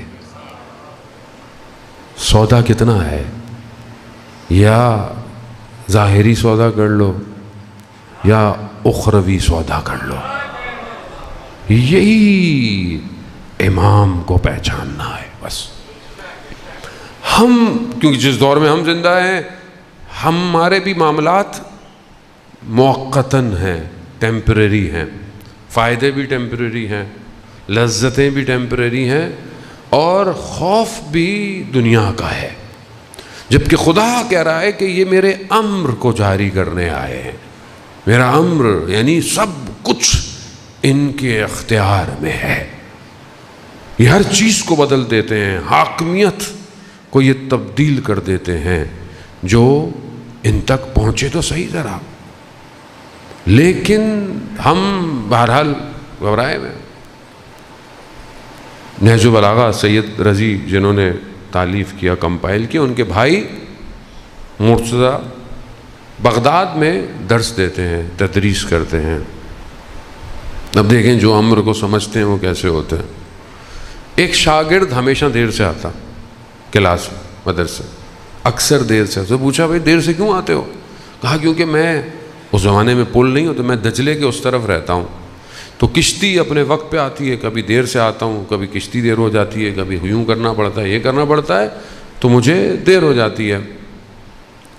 سودا کتنا ہے، یا ظاہری سودا کر لو یا اخروی سودا کر لو، یہی امام کو پہچاننا ہے بس۔ ہم کیونکہ جس دور میں ہم زندہ ہیں ہمارے بھی معاملات موقتاً ہیں، ٹیمپریری ہیں، فائدے بھی ٹیمپریری ہیں، لذتیں بھی ٹیمپریری ہیں، اور خوف بھی دنیا کا ہے، جبکہ خدا کہہ رہا ہے کہ یہ میرے امر کو جاری کرنے آئے ہیں۔ میرا امر یعنی سب کچھ ان کے اختیار میں ہے، یہ ہر چیز کو بدل دیتے ہیں، حاکمیت کو یہ تبدیل کر دیتے ہیں۔ جو ان تک پہنچے تو صحیح ذرا، لیکن ہم بہرحال گھبرائے میں۔ نہج البلاغہ سید رضی جنہوں نے تالیف کیا، کمپائل کیا، ان کے بھائی مرتضیٰ بغداد میں درس دیتے ہیں، تدریس کرتے ہیں۔ اب دیکھیں جو امر کو سمجھتے ہیں وہ کیسے ہوتے ہیں۔ ایک شاگرد ہمیشہ دیر سے آتا کلاس میں، مدرسے اکثر دیر سے، تو پوچھا بھائی دیر سے کیوں آتے ہو؟ کہا کیونکہ میں اس زمانے میں پل نہیں ہو تو میں دجلے کے اس طرف رہتا ہوں، تو کشتی اپنے وقت پہ آتی ہے، کبھی دیر سے آتا ہوں، کبھی کشتی دیر ہو جاتی ہے، کبھی یوں کرنا پڑتا ہے، یہ کرنا پڑتا ہے، تو مجھے دیر ہو جاتی ہے۔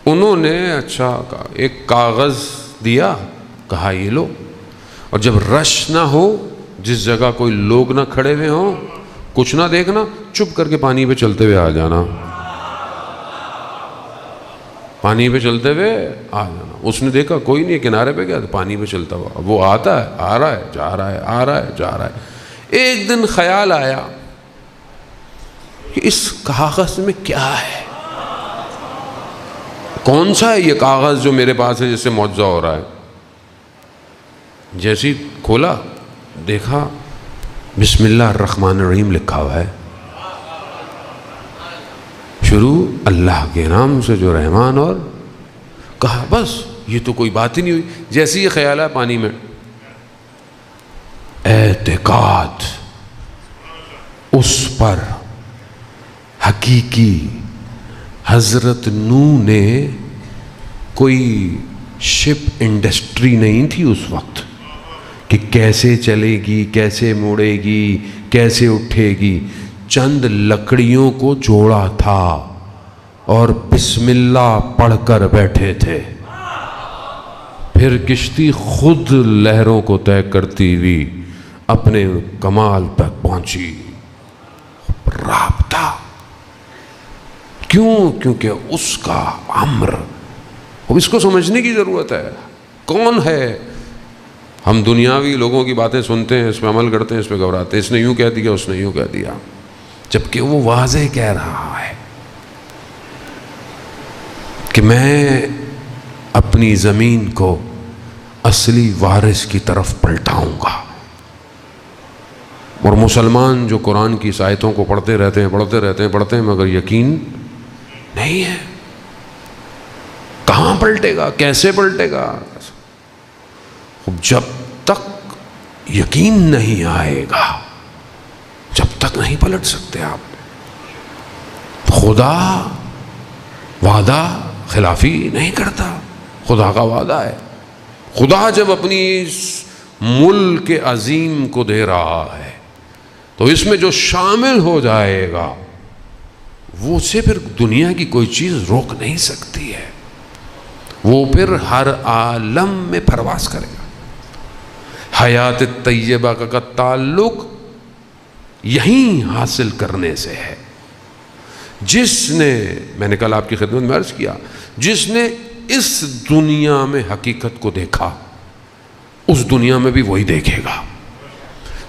انہوں نے اچھا ایک کاغذ دیا، کہا یہ لو، اور جب رش نہ ہو، جس جگہ کوئی لوگ نہ کھڑے ہوئے ہوں، کچھ نہ دیکھنا، چپ کر کے پانی پہ چلتے ہوئے آ جانا، پانی پہ چلتے ہوئے آ جانا۔ اس نے دیکھا کوئی نہیں کنارے پہ گیا، تو پانی پہ چلتا ہوا، وہ آتا ہے، آ رہا ہے، جا رہا ہے، آ رہا ہے، جا رہا ہے۔ ایک دن خیال آیا کہ اس کاغذ میں کیا ہے، کون سا ہے یہ کاغذ جو میرے پاس ہے جس سے معجزہ ہو رہا ہے؟ جیسی کھولا دیکھا بسم اللہ الرحمن الرحیم لکھا ہوا ہے، شروع اللہ کے نام سے جو رحمان، اور کہا بس یہ تو کوئی بات ہی نہیں ہوئی۔ جیسے یہ خیال ہے پانی میں، اعتقاد اس پر حقیقی۔ حضرت نوح نے کوئی شپ انڈسٹری نہیں تھی اس وقت کہ کیسے چلے گی، کیسے مڑے گی، کیسے اٹھے گی، چند لکڑیوں کو جوڑا تھا اور بسم اللہ پڑھ کر بیٹھے تھے، پھر کشتی خود لہروں کو طے کرتی ہوئی اپنے کمال تک پہنچی۔ رابطہ کیوں؟ کیونکہ اس کا امر، اب اس کو سمجھنے کی ضرورت ہے۔ کون ہے؟ ہم دنیاوی لوگوں کی باتیں سنتے ہیں، اس پہ عمل کرتے ہیں، اس پہ گھبراتے ہیں، اس نے یوں کہہ دیا، اس نے یوں کہہ دیا، جبکہ وہ واضح کہہ رہا ہے کہ میں اپنی زمین کو اصلی وارث کی طرف پلٹاؤں گا۔ اور مسلمان جو قرآن کی آیتوں کو پڑھتے رہتے ہیں مگر یقین نہیں ہے۔ کہاں پلٹے گا؟ کیسے پلٹے گا؟ جب تک یقین نہیں آئے گا جب تک نہیں پلٹ سکتے آپ۔ خدا وعدہ خلافی نہیں کرتا، خدا کا وعدہ ہے۔ خدا جب اپنی اس ملک عظیم کو دے رہا ہے تو اس میں جو شامل ہو جائے گا وہ اسے پھر دنیا کی کوئی چیز روک نہیں سکتی ہے، وہ پھر ہر عالم میں پرواز کرے گا۔ حیات طیبہ کا تعلق یہیں حاصل کرنے سے ہے۔ جس نے، میں نے کل آپ کی خدمت میں عرض کیا، جس نے اس دنیا میں حقیقت کو دیکھا اس دنیا میں بھی وہی دیکھے گا۔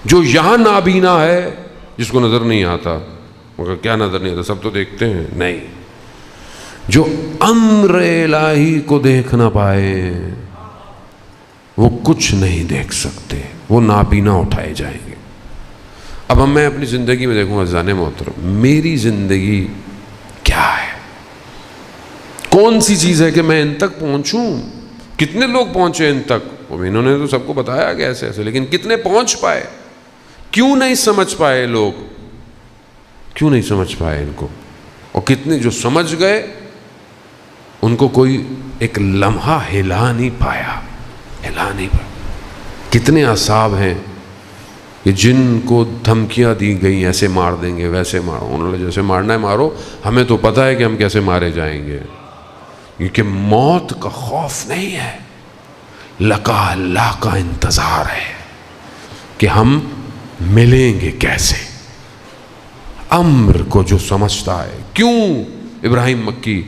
جو یہاں نابینا ہے، جس کو نظر نہیں آتا، مگر کیا نظر نہیں آتا؟ سب تو دیکھتے ہیں، نہیں، جو امر الہی کو دیکھ نہ پائے وہ کچھ نہیں دیکھ سکتے، وہ نابینا اٹھائے جائیں گے۔ اب میں اپنی زندگی میں دیکھوں عزیزان محترم، میری زندگی کیا ہے؟ کون سی چیز ہے کہ میں ان تک پہنچوں؟ کتنے لوگ پہنچے ان تک؟ انہوں نے تو سب کو بتایا کہ ایسے ایسے، لیکن کتنے پہنچ پائے؟ کیوں نہیں سمجھ پائے لوگ؟ کیوں نہیں سمجھ پائے ان کو؟ اور کتنے جو سمجھ گئے ان کو کوئی ایک لمحہ ہلا نہیں پایا، ہلا نہیں پایا۔ کتنے اصحاب ہیں کہ جن کو دھمکیاں دی گئی ایسے مار دیں گے، ویسے مارو، انہوں نے جیسے مارنا ہے مارو، ہمیں تو پتہ ہے کہ ہم کیسے مارے جائیں گے، کیونکہ موت کا خوف نہیں ہے، لقا اللہ کا انتظار ہے کہ ہم ملیں گے کیسے۔ امر کو جو سمجھتا ہے، کیوں ابراہیم مکی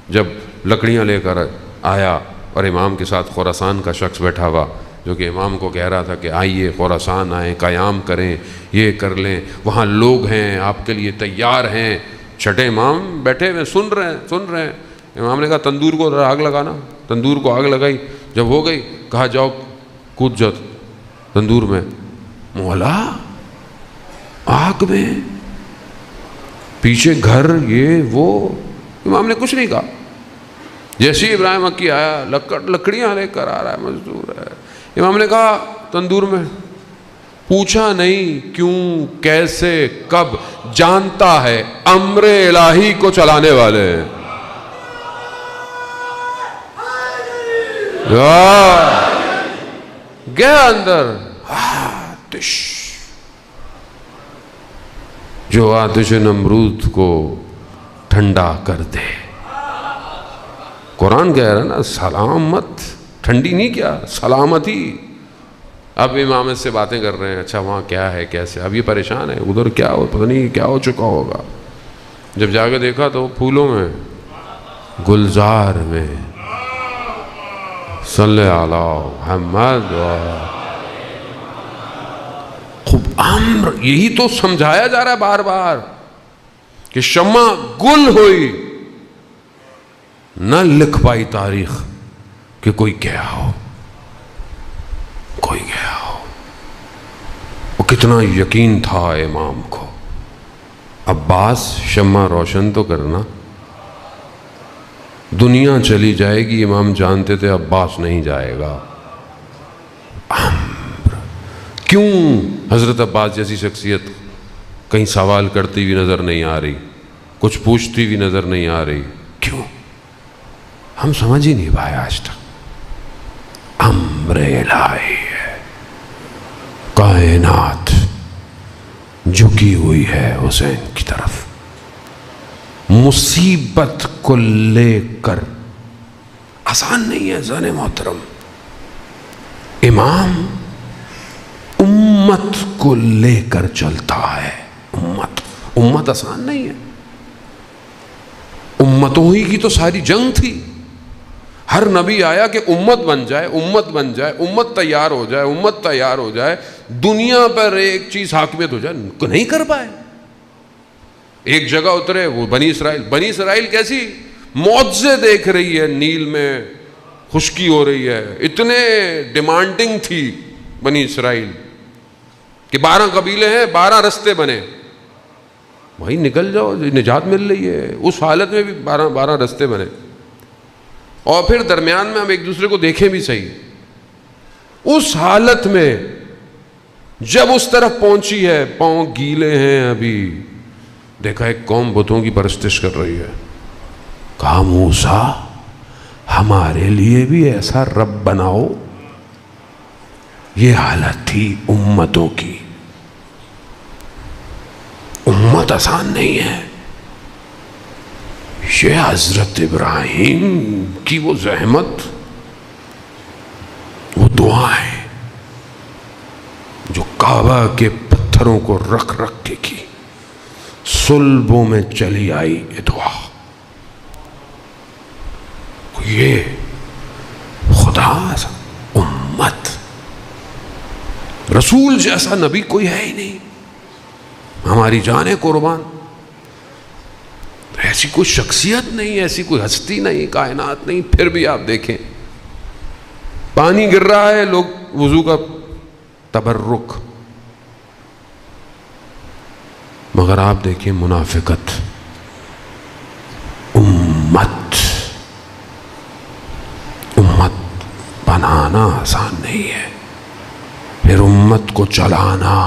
جب لکڑیاں لے کر آیا اور امام کے ساتھ خراسان کا شخص بیٹھا ہوا جو کہ امام کو کہہ رہا تھا کہ آئیے خراسان آئیں، قیام کریں، یہ کر لیں، وہاں لوگ ہیں آپ کے لیے تیار ہیں، چھٹے امام بیٹھے ہوئے سن رہے ہیں۔ امام نے کہا تندور کو آگ لگانا، تندور کو آگ لگائی، جب ہو گئی کہا جاؤ کود جاؤ تندور میں۔ مولا آگ میں، پیچھے گھر، یہ وہ، امام نے کچھ نہیں کہا۔ جیسے ہی ابراہیم مکی آیا لکڑیاں لے کر آ رہا ہے، مزدور ہے، امام نے کہا تندور میں، پوچھا نہیں کیوں، کیسے، کب، جانتا ہے امر الہی کو چلانے والے ہیں۔ گیا اندر، آتش، جو آتش نمرود کو ٹھنڈا کر دے۔ قرآن کہہ رہا ہے نا، سلامت، ٹھنڈی نہیں کیا، سلامتی۔ اب امام سے باتیں کر رہے ہیں، اچھا وہاں کیا ہے، کیسے، اب یہ پریشان ہے، ادھر کیا ہو، پتہ نہیں کیا ہو چکا ہوگا۔ جب جا کے دیکھا تو پھولوں میں، گلزار میں، صلی علی محمد، خوب امر، یہی تو سمجھایا جا رہا ہے بار بار کہ شمع گل ہوئی، نہ لکھ پائی تاریخ کہ کوئی گیا ہو، کوئی گیا ہو۔ وہ کتنا یقین تھا امام کو، عباس شمع روشن تو کرنا، دنیا چلی جائے گی، امام جانتے تھے عباس نہیں جائے گا۔ کیوں حضرت عباس جیسی شخصیت کہیں سوال کرتی ہوئی نظر نہیں آ رہی، کچھ پوچھتی ہوئی نظر نہیں آ رہی؟ کیوں؟ ہم سمجھ ہی نہیں پائے آج تک۔ امر الہی ہے، کائنات جھکی ہوئی ہے حسین کی طرف، مصیبت کو لے کر، آسان نہیں ہے زن محترم، امام امت کو لے کر چلتا ہے۔ امت آسان نہیں ہے، امتوں ہی کی تو ساری جنگ تھی۔ ہر نبی آیا کہ امت بن جائے، امت بن جائے، امت تیار ہو جائے، امت تیار ہو جائے، دنیا پر ایک چیز حاکمیت ہو جائے، نہیں کر پائے۔ ایک جگہ اترے وہ بنی اسرائیل کیسی معجزے دیکھ رہی ہے، نیل میں خشکی ہو رہی ہے، اتنے ڈیمانڈنگ تھی بنی اسرائیل کہ 12 قبیلے ہیں، 12 رستے بنے، بھائی نکل جاؤ، نجات مل رہی ہے۔ اس حالت میں بھی 12 رستے بنے، اور پھر درمیان میں ہم ایک دوسرے کو دیکھیں بھی صحیح۔ اس حالت میں جب اس طرف پہنچی ہے، پاؤں گیلے ہیں ابھی، دیکھا ایک قوم بتوں کی پرستش کر رہی ہے، کہا موسیٰ ہمارے لیے بھی ایسا رب بناؤ۔ یہ حالت تھی امتوں کی۔ امت آسان نہیں ہے، یہ حضرت ابراہیم کی وہ زحمت، وہ دعائیں جو کعبہ کے پتھروں کو رکھ رکھ کے کی، صلبوں میں چلی آئی یہ دعا۔ یہ خدا امت، رسول جیسا نبی کوئی ہے ہی نہیں، ہماری جانیں قربان، ایسی کوئی شخصیت نہیں، ایسی کوئی ہستی نہیں، کائنات نہیں۔ پھر بھی آپ دیکھیں پانی گر رہا ہے، لوگ وضو کا تبرک، مگر آپ دیکھیں منافقت، امت کو چلانا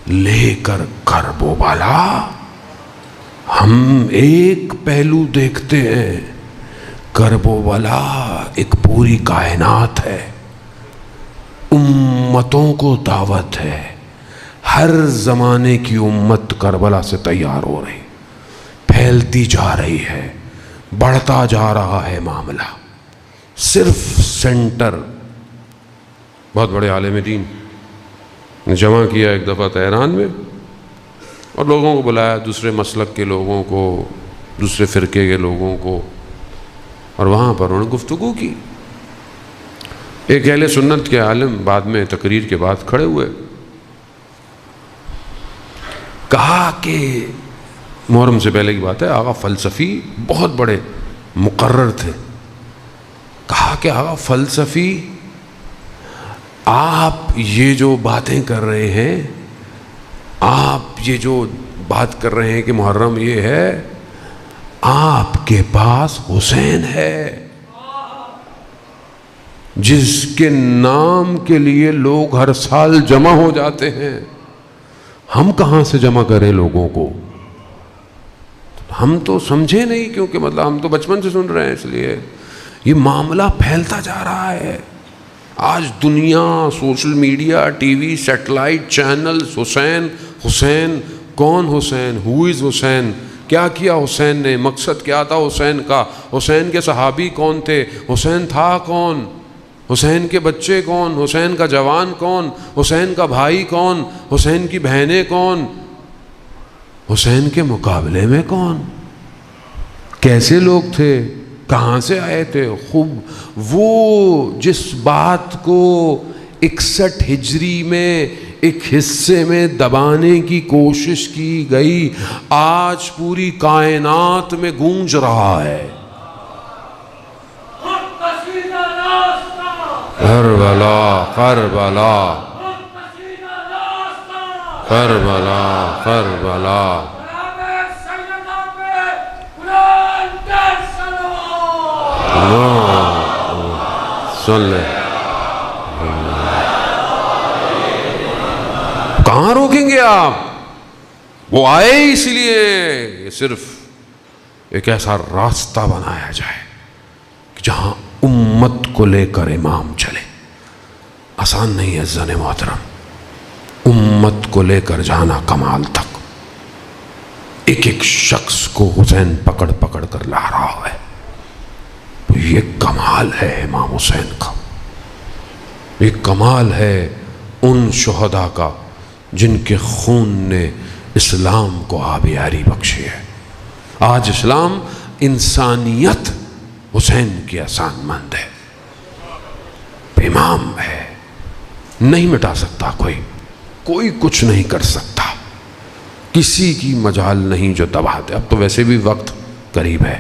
لے کر کرب و بلا. ہم ایک پہلو دیکھتے ہیں، کرب و بلا ایک پوری کائنات ہے. امتوں کو دعوت ہے، ہر زمانے کی امت کربلا سے تیار ہو رہی، پھیلتی جا رہی ہے، بڑھتا جا رہا ہے معاملہ. صرف سینٹر بہت بڑے عالم دین نے جمع کیا ایک دفعہ تہران میں، اور لوگوں کو بلایا، دوسرے مسلک کے لوگوں کو، دوسرے فرقے کے لوگوں کو، اور وہاں پر انہوں نے گفتگو کی. ایک اہل سنت کے عالم بعد میں تقریر کے بعد کھڑے ہوئے، کہا کہ محرم سے پہلے کی بات ہے، آقا فلسفی بہت بڑے مقرر تھے. کہا کہ آقا فلسفی، آپ یہ جو باتیں کر رہے ہیں، آپ یہ جو بات کر رہے ہیں کہ محرم یہ ہے، آپ کے پاس حسین ہے جس کے نام کے لیے لوگ ہر سال جمع ہو جاتے ہیں. ہم کہاں سے جمع کریں لوگوں کو؟ ہم تو سمجھے نہیں، کیونکہ مطلب ہم تو بچپن سے سن رہے ہیں، اس لیے یہ معاملہ پھیلتا جا رہا ہے. آج دنیا، social media, TV, satellite channels, Hussain Hussain, کون حسین، ہو از حسین، کیا کیا حسین نے، مقصد کیا تھا حسین کا، حسین کے صحابی کون تھے، حسین تھا کون، حسین کے بچے کون، حسین کا جوان کون، حسین کا بھائی کون، حسین کی بہنیں کون، حسین کے مقابلے میں کون، کیسے لوگ تھے، کہاں سے آئے تھے. خوب وہ جس بات کو 61 ہجری میں ایک حصے میں دبانے کی کوشش کی گئی، آج پوری کائنات میں گونج رہا ہے. کربلا کربلا کربلا کربلا. سن لے، کہاں روکیں گے آپ؟ وہ آئے اس لیے صرف ایک ایسا راستہ بنایا جائے کہ جہاں امت کو لے کر امام چلے. آسان نہیں ہے زن محترم، امت کو لے کر جانا کمال تک. ایک ایک شخص کو حسین پکڑ پکڑ کر لا رہا ہے. یہ کمال ہے امام حسین کا، یہ کمال ہے ان شہداء کا جن کے خون نے اسلام کو آبیاری بخشی ہے. آج اسلام انسانیت حسین کی احسان مند ہے، امام ہے، نہیں مٹا سکتا کوئی کچھ نہیں کر سکتا، کسی کی مجال نہیں جو دبا دے. اب تو ویسے بھی وقت قریب ہے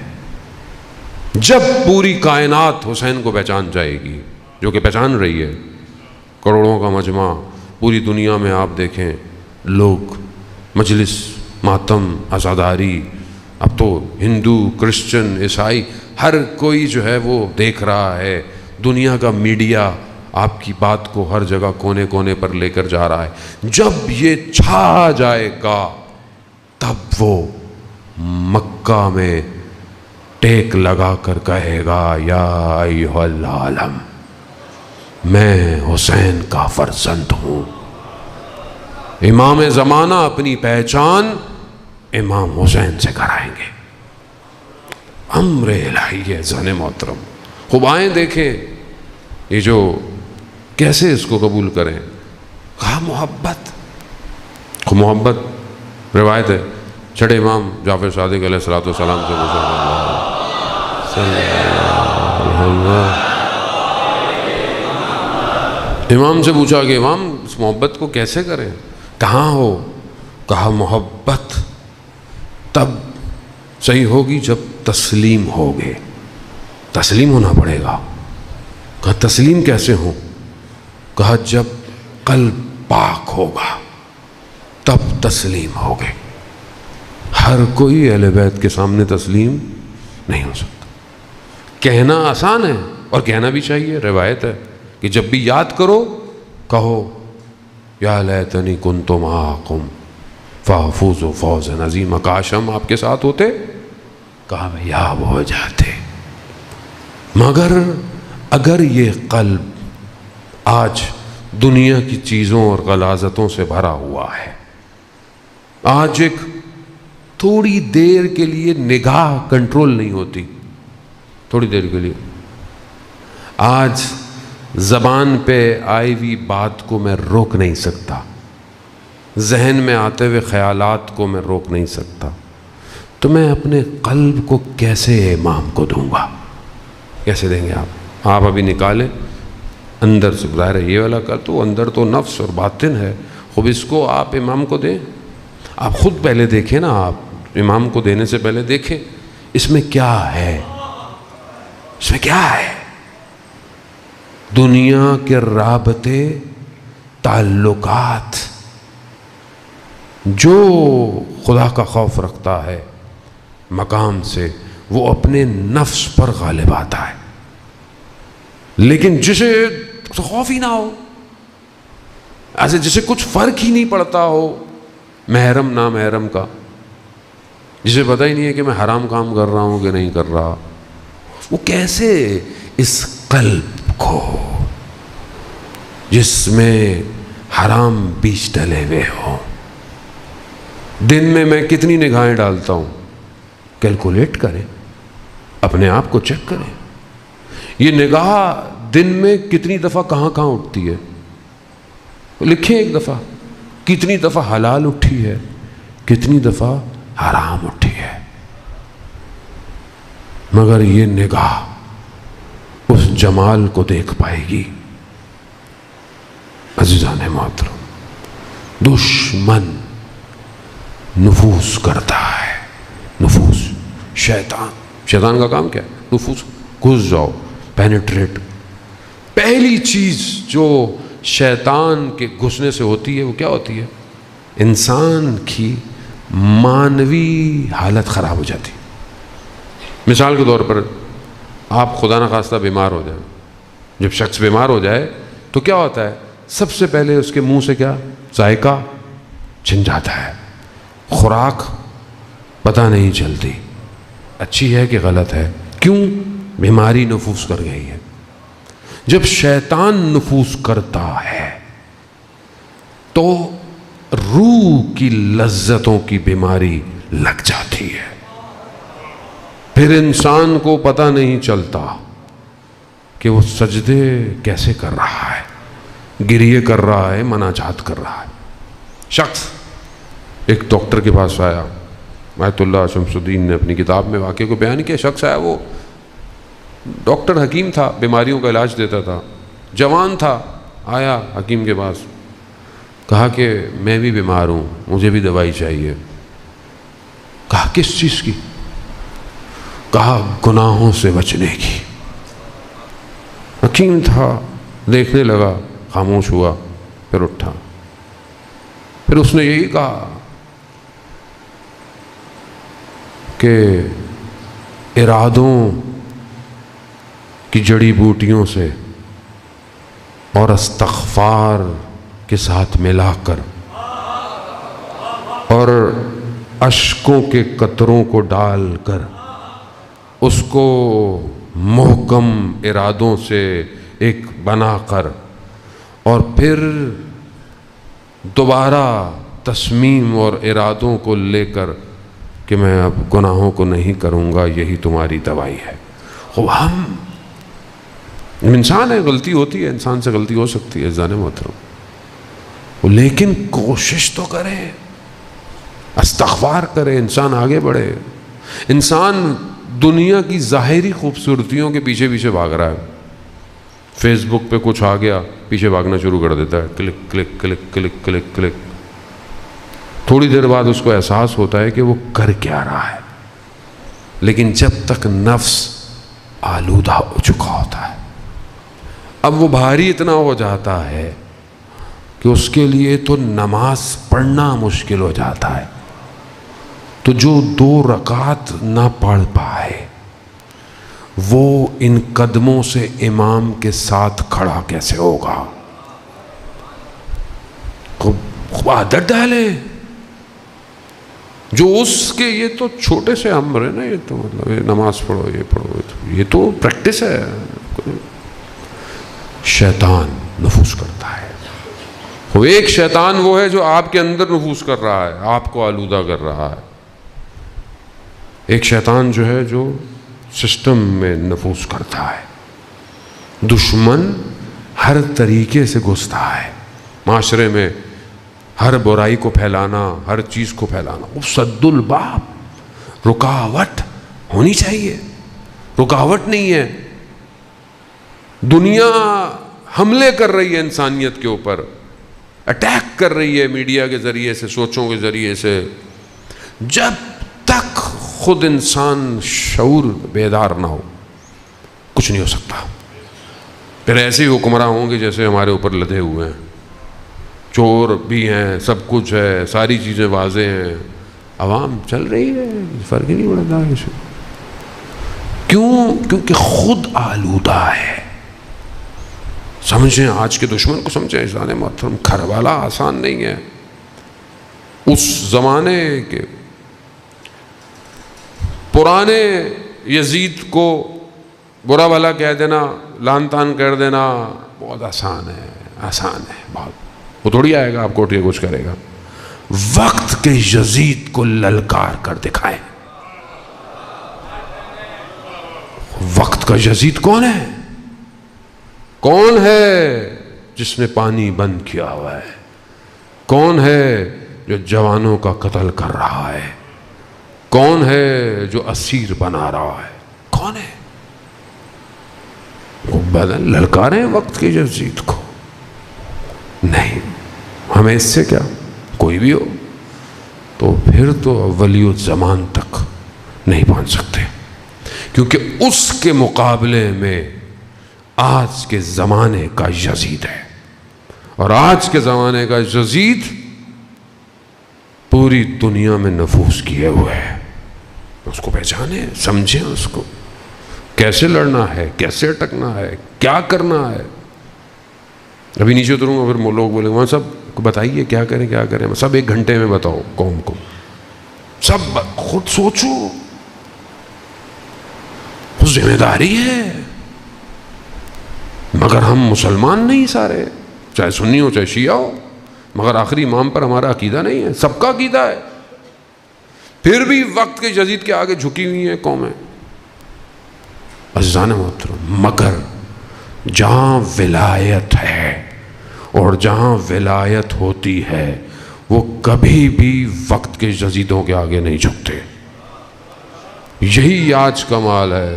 جب پوری کائنات حسین کو پہچان جائے گی، جو کہ پہچان رہی ہے. کروڑوں کا مجمع پوری دنیا میں آپ دیکھیں، لوگ مجلس، ماتم، عزاداری، اب تو ہندو، کرسچن، عیسائی، ہر کوئی جو ہے وہ دیکھ رہا ہے. دنیا کا میڈیا آپ کی بات کو ہر جگہ کونے کونے پر لے کر جا رہا ہے. جب یہ چھا جائے گا تب وہ مکہ میں ٹیک لگا کر کہے گا، یا ایھا العالم، میں حسین کا فرزند ہوں. امام زمانہ اپنی پہچان امام حسین سے کرائیں گے. امر الہی ہے زن محترم. خوب آئیں دیکھیں یہ جو کیسے اس کو قبول کریں. کہا محبت، خوب محبت. روایت ہے چھٹے امام جعفر صادق علیہ الصلوۃ والسلام سے امام سے پوچھا کہ امام اس محبت کو کیسے کریں، کہاں ہو؟ کہا محبت تب صحیح ہوگی جب تسلیم ہوگے. تسلیم ہونا پڑے گا. کہا تسلیم کیسے ہوں؟ کہا جب قلب پاک ہوگا تب تسلیم ہوگے. ہر کوئی اہل بیت کے سامنے تسلیم نہیں ہو سکتا. کہنا آسان ہے اور کہنا بھی چاہیے. روایت ہے کہ جب بھی یاد کرو کہو یا لیتنی کنت معکم فافوز فوزا عظیما، کاش ہم آپ کے ساتھ ہوتے، کامیاب ہو جاتے۔ مگر اگر یہ قلب آج دنیا کی چیزوں اور غلاظتوں سے بھرا ہوا ہے، آج ایک تھوڑی دیر کے لیے نگاہ کنٹرول نہیں ہوتی، تھوڑی دیر کے لیے، آج زبان پہ آئی ہوئی بات کو میں روک نہیں سکتا، ذہن میں آتے ہوئے خیالات کو میں روک نہیں سکتا، تو میں اپنے قلب کو کیسے امام کو دوں گا؟ کیسے دیں گے آپ؟ آپ ابھی نکالیں اندر سے، ظاہر ہے یہ والا کا تو اندر تو نفس اور باطن ہے، خوب اس کو آپ امام کو دیں۔ آپ خود پہلے دیکھیں نا، آپ امام کو دینے سے پہلے دیکھیں اس میں کیا ہے، اس میں کیا ہے؟ دنیا کے رابطے، تعلقات، جو خدا کا خوف رکھتا ہے مقام سے وہ اپنے نفس پر غالب آتا ہے، لیکن جسے خوف ہی نہ ہو، ایسے جسے کچھ فرق ہی نہیں پڑتا ہو محرم نامحرم کا، جسے پتہ ہی نہیں ہے کہ میں حرام کام کر رہا ہوں کہ نہیں کر رہا، وہ کیسے اس قلب کو جس میں حرام بیج ڈلے ہوئے ہوں، دن میں کتنی نگاہیں ڈالتا ہوں، کیلکولیٹ کریں، اپنے آپ کو چیک کریں، یہ نگاہ دن میں کتنی دفعہ کہاں کہاں اٹھتی ہے، لکھیں ایک دفعہ، کتنی دفعہ حلال اٹھی ہے، کتنی دفعہ حرام اٹھی ہے۔ مگر یہ نگاہ اس جمال کو دیکھ پائے گی۔ عزیزان محترم، دشمن نفوذ کرتا ہے، نفوذ، شیطان کا کام کیا ہے؟ نفوذ، گھس جاؤ، پینیٹریٹ۔ پہلی چیز جو شیطان کے گھسنے سے ہوتی ہے وہ کیا ہوتی ہے؟ انسان کی مانوی حالت خراب ہو جاتی۔ مثال کے طور پر آپ خدا نخواستہ بیمار ہو جائیں، جب شخص بیمار ہو جائے تو کیا ہوتا ہے؟ سب سے پہلے اس کے منہ سے کیا ذائقہ چھن جاتا ہے، خوراک پتہ نہیں چلتی اچھی ہے کہ غلط ہے، کیوں؟ بیماری نفوذ کر گئی ہے۔ جب شیطان نفوذ کرتا ہے تو روح کی لذتوں کی بیماری لگ جاتی ہے، پھر انسان کو پتہ نہیں چلتا کہ وہ سجدے کیسے کر رہا ہے، گریے کر رہا ہے، مناجات کر رہا ہے۔ شخص ایک ڈاکٹر کے پاس آیا، آیت اللہ شمس الدین نے اپنی کتاب میں واقعے کو بیان کیا۔ شخص آیا، وہ ڈاکٹر حکیم تھا، بیماریوں کا علاج دیتا تھا، جوان تھا، آیا حکیم کے پاس، کہا کہ میں بھی بیمار ہوں، مجھے بھی دوائی چاہیے۔ کہا کس چیز کی؟ کہا گناہوں سے بچنے کی۔ حکیم تھا، دیکھنے لگا، خاموش ہوا، پھر اٹھا، پھر اس نے یہی کہا کہ ارادوں کی جڑی بوٹیوں سے اور استغفار کے ساتھ ملا کر اور اشکوں کے قطروں کو ڈال کر اس کو محکم ارادوں سے ایک بنا کر اور پھر دوبارہ تصمیم اور ارادوں کو لے کر کہ میں اب گناہوں کو نہیں کروں گا، یہی تمہاری دوائی ہے۔ ہم انسان ہے، غلطی ہوتی ہے، انسان سے غلطی ہو سکتی ہے عزیزان محترم، لیکن کوشش تو کرے، استغفار کرے، انسان آگے بڑھے۔ انسان دنیا کی ظاہری خوبصورتیوں کے پیچھے پیچھے بھاگ رہا ہے، فیس بک پہ کچھ آ گیا، پیچھے بھاگنا شروع کر دیتا ہے، click click click click click click. تھوڑی دیر بعد اس کو احساس ہوتا ہے کہ وہ کر کیا رہا ہے، لیکن جب تک نفس آلودہ ہو چکا ہوتا ہے، اب وہ بھاری اتنا ہو جاتا ہے کہ اس کے لیے تو نماز پڑھنا مشکل ہو جاتا ہے، تو جو 2 رکعت نہ پڑھ پائے وہ ان قدموں سے امام کے ساتھ کھڑا کیسے ہوگا؟ عادت ڈالے جو اس کے، یہ تو چھوٹے سے امر ہے نا، یہ تو مطلب یہ نماز پڑھو، یہ تو پریکٹس ہے. شیطان نفوذ کرتا ہے. وہ ایک شیطان وہ ہے جو آپ کے اندر نفوذ کر رہا ہے، آپ کو آلودہ کر رہا ہے. ایک شیطان جو ہے جو سسٹم میں نفوذ کرتا ہے. دشمن ہر طریقے سے گھستا ہے معاشرے میں، ہر برائی کو پھیلانا، ہر چیز کو پھیلانا. وہ سد الباب، رکاوٹ ہونی چاہیے، رکاوٹ نہیں ہے. دنیا حملے کر رہی ہے انسانیت کے اوپر، اٹیک کر رہی ہے میڈیا کے ذریعے سے، سوچوں کے ذریعے سے. جب تک خود انسان شعور بیدار نہ ہو کچھ نہیں ہو سکتا. پھر ایسے ہی حکمراں ہوں گے جیسے ہمارے اوپر لدے ہوئے ہیں، چور بھی ہیں، سب کچھ ہے، ساری چیزیں واضح ہیں، عوام چل رہی ہے، فرق ہی نہیں پڑتا کسی. کیوں؟ کیونکہ خود آلودہ ہے. سمجھیں آج کے دشمن کو، سمجھیں عزیزان محترم، کربلا آسان نہیں ہے. اس زمانے کے پرانے یزید کو برا بھلا کہہ دینا، لان تان کر دینا بہت آسان ہے، آسان ہے بہت. وہ تھوڑی آئے گا آپ کو اٹھ کے کچھ کرے گا. وقت کے یزید کو للکار کر دکھائیں. وقت کا یزید کون ہے؟ کون ہے جس نے پانی بند کیا ہوا ہے؟ کون ہے جو جوانوں کا قتل کر رہا ہے؟ کون ہے جو اسیر بنا رہا ہے؟ کون ہے؟ وہ بدل للکاریں وقت کے یزید کو. نہیں، ہمیں اس سے کیا، کوئی بھی ہو تو پھر تو ولی الزمان تک نہیں پہنچ سکتے، کیونکہ اس کے مقابلے میں آج کے زمانے کا یزید ہے. اور آج کے زمانے کا یزید پوری دنیا میں نفوذ کیے ہوئے ہے. اس کو پہچانیں، سمجھیں اس کو، کیسے لڑنا ہے، کیسے اٹکنا ہے، کیا کرنا ہے. ابھی نیچے اتروں گا، پھر لوگ بولیں وہاں سب بتائیے کیا کریں کیا کریں. سب 1 گھنٹے میں بتاؤ قوم کو، سب خود سوچو. وہ ذمہ داری ہے. مگر ہم مسلمان نہیں سارے، چاہے سنی ہو چاہے شیعہ ہو، مگر آخری امام پر ہمارا عقیدہ نہیں ہے. سب کا عقیدہ ہے، پھر بھی وقت کے یزید کے آگے جھکی ہوئی ہیں قومیں. عزیزان محترم، مگر جہاں ولایت ہے اور جہاں ولایت ہوتی ہے وہ کبھی بھی وقت کے یزیدوں کے آگے نہیں جھکتے. یہی آج کمال ہے.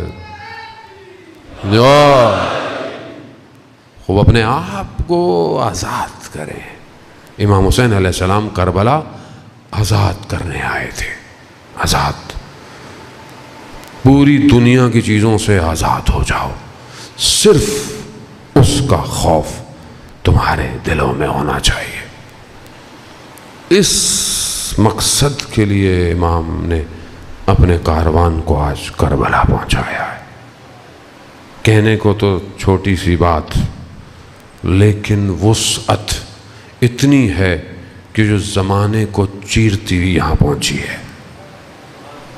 وہ اپنے آپ کو آزاد کریں. امام حسین علیہ السلام کربلا آزاد کرنے آئے تھے. آزاد، پوری دنیا کی چیزوں سے آزاد ہو جاؤ، صرف اس کا خوف تمہارے دلوں میں ہونا چاہیے. اس مقصد کے لیے امام نے اپنے کاروان کو آج کربلا پہنچایا ہے. کہنے کو تو چھوٹی سی بات، لیکن وسعت اتنی ہے کہ جو زمانے کو چیرتی ہوئی یہاں پہنچی ہے.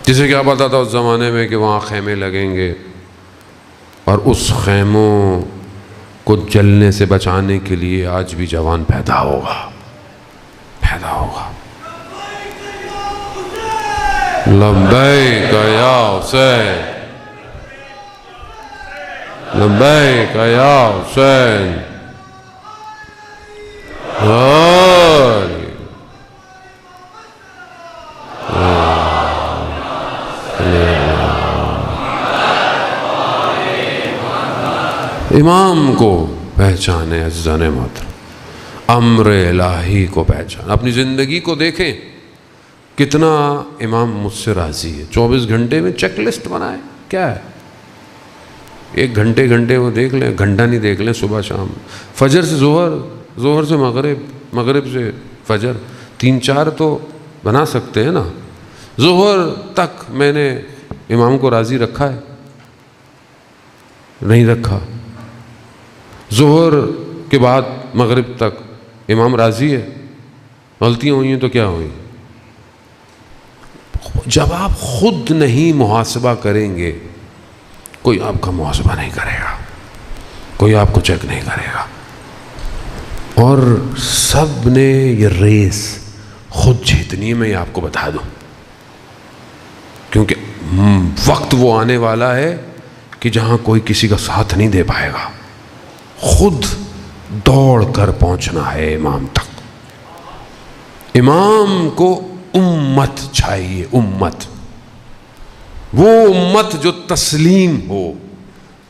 جسے کیا پتا تھا اس زمانے میں کہ وہاں خیمے لگیں گے اور اس خیموں کو جلنے سے بچانے کے لیے آج بھی جوان پیدا ہوگا. لبیک یا حسین، لبیک یا حسین. امام کو پہچانے عزیزان محترم، امر الہی کو پہچان. اپنی زندگی کو دیکھیں کتنا امام مجھ سے راضی ہے. 24 گھنٹے میں چیک لسٹ بنائے. کیا ہے 1 گھنٹے وہ دیکھ لیں، گھنٹہ نہیں دیکھ لیں. صبح شام، فجر سے ظہر، ظہر سے مغرب، مغرب سے فجر، 3-4 تو بنا سکتے ہیں نا. ظہر تک میں نے امام کو راضی رکھا ہے؟ نہیں رکھا. ظہر کے بعد مغرب تک امام راضی ہے؟ غلطیاں ہوئی ہیں تو کیا ہوئی؟ جب آپ خود نہیں محاسبہ کریں گے کوئی آپ کا محاسبہ نہیں کرے گا، کوئی آپ کو چیک نہیں کرے گا. اور سب نے یہ ریس خود جیتنی ہے، میں یہ آپ کو بتا دوں، کیونکہ وقت وہ آنے والا ہے کہ جہاں کوئی کسی کا ساتھ نہیں دے پائے گا. خود دوڑ کر پہنچنا ہے امام تک. امام کو امت چاہیے، امت، وہ امت جو تسلیم ہو،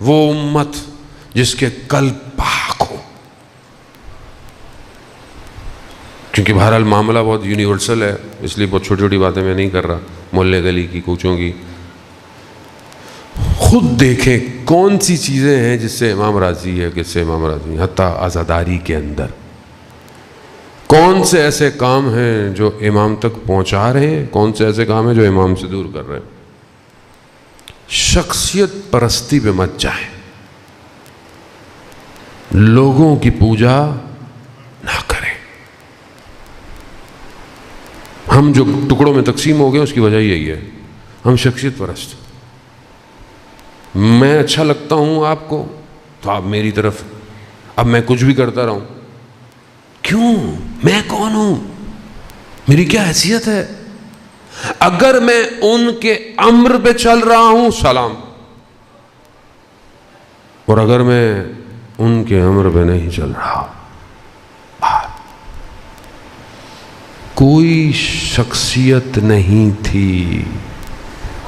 وہ امت جس کے قلب پاک ہو. کیونکہ بہرحال معاملہ بہت یونیورسل ہے، اس لیے بہت چھوٹی چھوٹی باتیں میں نہیں کر رہا، محلے گلی کی کوچوں کی. خود دیکھیں کون سی چیزیں ہیں جس سے امام راضی ہے، کس سے امام راضی ہے. حتیٰ عزاداری کے اندر کون سے ایسے کام ہیں جو امام تک پہنچا رہے ہیں، کون سے ایسے کام ہیں جو امام سے دور کر رہے ہیں. شخصیت پرستی پہ مت جائیں، لوگوں کی پوجا نہ کریں. ہم جو ٹکڑوں میں تقسیم ہو گئے اس کی وجہ یہی ہے، ہم شخصیت پرست. میں اچھا لگتا ہوں آپ کو تو آپ میری طرف، اب میں کچھ بھی کرتا رہوں. کیوں؟ میں کون ہوں؟ میری کیا حیثیت ہے؟ اگر میں ان کے امر پہ چل رہا ہوں سلام، اور اگر میں ان کے امر پہ نہیں چل رہا باہر. کوئی شخصیت نہیں تھی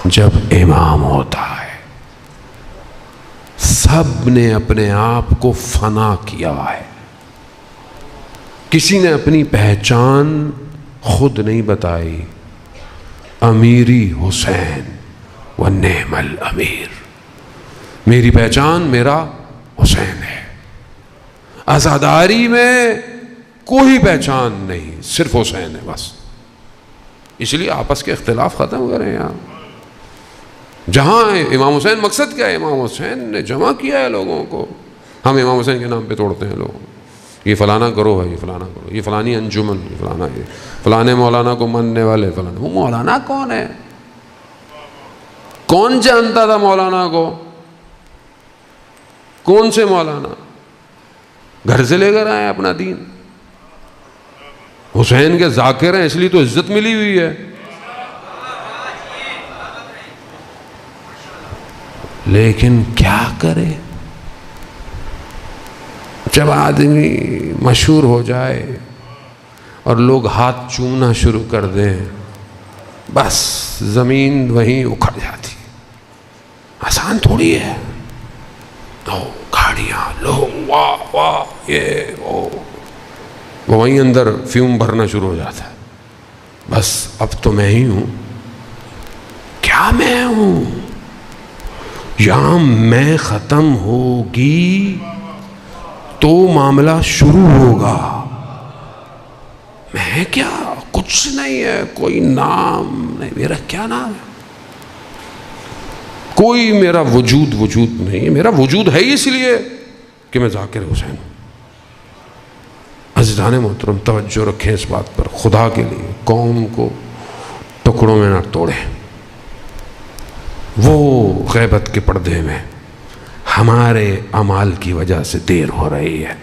جب امام ہوتا ہے. سب نے اپنے آپ کو فنا کیا ہے. کسی نے اپنی پہچان خود نہیں بتائی. امیری حسین و نعم الامیر، میری پہچان میرا حسین ہے. عزاداری میں کوئی پہچان نہیں، صرف حسین ہے بس. اس لیے آپس کے اختلاف ختم کریں. یہاں جہاں امام حسین، مقصد کیا ہے؟ امام حسین نے جمع کیا ہے لوگوں کو. ہم امام حسین کے نام پہ توڑتے ہیں لوگ، یہ فلانا کرو ہے، یہ فلانا کرو، یہ فلانی انجمن، یہ فلانا، یہ فلانے مولانا کو ماننے والے فلانا. وہ مولانا کون ہے؟ کون جانتا تھا مولانا کو؟ کون سے مولانا؟ گھر سے لے کر آئے اپنا دین. حسین کے ذاکر ہیں اس لیے تو عزت ملی ہوئی ہے. لیکن کیا کرے جب آدمی مشہور ہو جائے اور لوگ ہاتھ چومنا شروع کر دیں، بس زمین وہیں اکھڑ جاتی. آسان تھوڑی ہے. لو گاڑیاں، لو واہ واہ، یہ وہ وہیں اندر فیوم بھرنا شروع ہو جاتا ہے. بس اب تو میں ہی ہوں. کیا میں ہوں؟ یہاں میں ختم ہوگی تو معاملہ شروع ہوگا. میں کیا؟ کچھ نہیں ہے، کوئی نام نہیں میرا. کیا نام ہے؟ کوئی میرا وجود نہیں ہے. میرا وجود ہے اس لیے کہ میں ذاکر حسین ہوں. عزیزان محترم، توجہ رکھیں اس بات پر. خدا کے لیے قوم کو ٹکڑوں میں نہ توڑیں. وہ غیبت کے پردے میں ہمارے اعمال کی وجہ سے دیر ہو رہی ہے.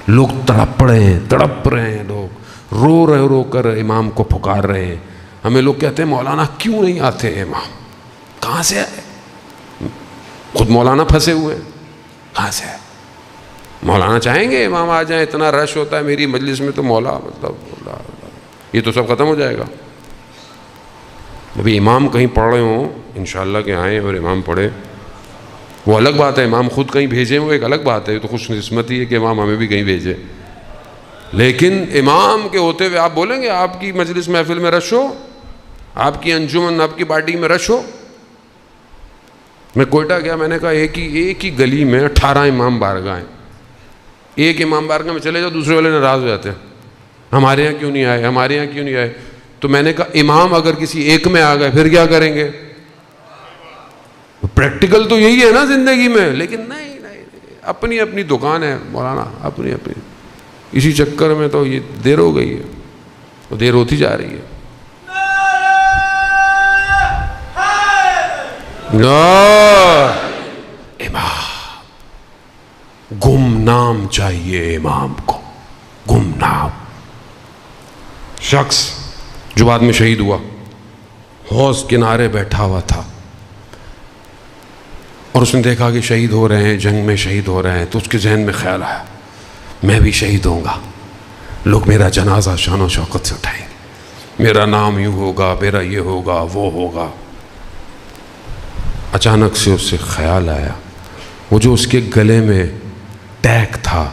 لوگ تڑپ رہے ہیں، لوگ رو کر امام کو پکار رہے ہیں. ہمیں لوگ کہتے ہیں مولانا کیوں نہیں آتے امام؟ کہاں سے آئے؟ خود مولانا پھنسے ہوئے ہیں. کہاں سے آئے؟ مولانا چاہیں گے امام آ جائیں؟ اتنا رش ہوتا ہے میری مجلس میں تو مولا یہ تو سب ختم ہو جائے گا. ابھی امام کہیں پڑھ رہے ہوں انشاءاللہ کہ آئیں اور امام پڑھے، وہ الگ بات ہے. امام خود کہیں بھیجیں وہ ایک الگ بات ہے. تو خوش قسمتی ہے کہ امام ہمیں بھی کہیں بھیجے. لیکن امام کے ہوتے ہوئے آپ بولیں گے آپ کی مجلس محفل میں رش ہو، آپ کی انجمن، آپ کی پارٹی میں رش ہو. میں کوئٹہ گیا، میں نے کہا ایک ہی گلی میں 18 امام بارگاہ ہیں. ایک امام بارگاہ میں چلے جاؤ دوسرے والے ناراض ہو جاتے ہیں، ہمارے یہاں کیوں نہیں آئے، ہمارے یہاں کیوں نہیں آئے. تو میں نے کہا امام اگر کسی ایک میں آ گئے پھر کیا کریں گے؟ پریکٹیکل تو یہی ہے نا زندگی میں. لیکن نہیں، اپنی اپنی دکان ہے مولانا، اپنی. اسی چکر میں تو یہ دیر ہو گئی ہے، وہ دیر ہوتی جا رہی ہے۔ امام، گمنام چاہیے امام کو، گمنام۔ شخص جو بعد میں شہید ہوا، حوض کنارے بیٹھا ہوا تھا اور اس نے دیکھا کہ شہید ہو رہے ہیں، جنگ میں شہید ہو رہے ہیں، تو اس کے ذہن میں خیال آیا میں بھی شہید ہوں گا، لوگ میرا جنازہ شان و شوکت سے اٹھائیں گے، میرا نام یوں ہوگا، میرا یہ ہوگا، وہ ہوگا۔ اچانک سے اس سے خیال آیا، وہ جو اس کے گلے میں ٹیگ تھا،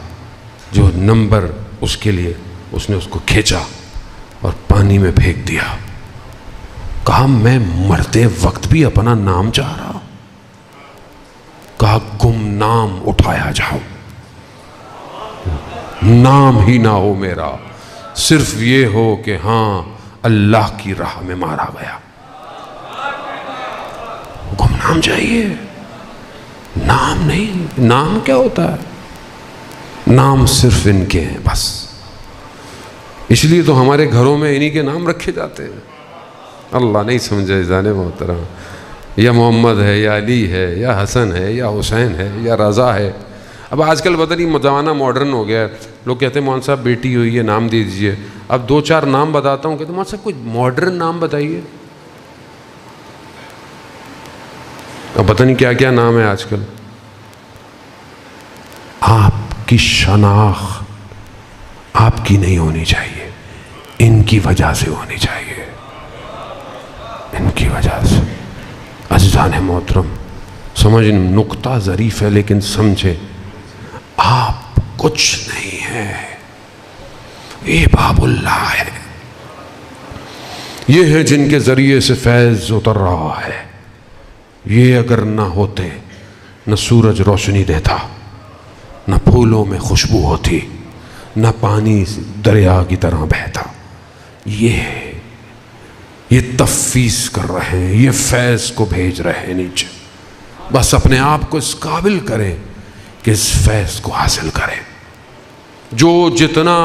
جو نمبر اس کے لیے، اس نے اس کو کھینچا اور پانی میں پھینک دیا۔ کہا میں مرتے وقت بھی اپنا نام چاہ رہا ہوں۔ کہا گمنام اٹھایا جاؤ، نام ہی نہ ہو میرا، صرف یہ ہو کہ ہاں اللہ کی راہ میں مارا گیا۔ گمنام چاہیے، نام نہیں۔ نام کیا ہوتا ہے؟ نام صرف ان کے ہیں بس، اس لیے تو ہمارے گھروں میں انہی کے نام رکھے جاتے ہیں۔ اللہ نہیں سمجھے جانے محترم، یا محمد ہے، یا علی ہے، یا حسن ہے، یا حسین ہے، یا رضا ہے۔ اب آج کل پتہ نہیں زمانہ ماڈرن ہو گیا ہے، لوگ کہتے ہیں مولانا صاحب بیٹی ہوئی ہے، نام دے دیجئے۔ اب 2-4 نام بتاتا ہوں، کہتے ہیں مولانا صاحب کوئی ماڈرن نام بتائیے۔ اب پتہ نہیں کیا کیا نام ہے آج کل۔ آپ کی شناخت آپ کی نہیں ہونی چاہیے، ان کی وجہ سے ہونی چاہیے، ان کی وجہ سے۔ عزیزان محترم، سمجھ نقطہ ظریف ہے لیکن سمجھے، آپ کچھ نہیں ہے، یہ باب اللہ ہے، یہ ہے جن کے ذریعے سے فیض اتر رہا ہے۔ یہ اگر نہ ہوتے، نہ سورج روشنی دیتا، نہ پھولوں میں خوشبو ہوتی، نہ پانی دریا کی طرح بہتا۔ یہ تفویض کر رہے ہیں، یہ فیض کو بھیج رہے ہیں نیچے۔ بس اپنے آپ کو اس قابل کریں کہ اس فیض کو حاصل کریں۔ جو جتنا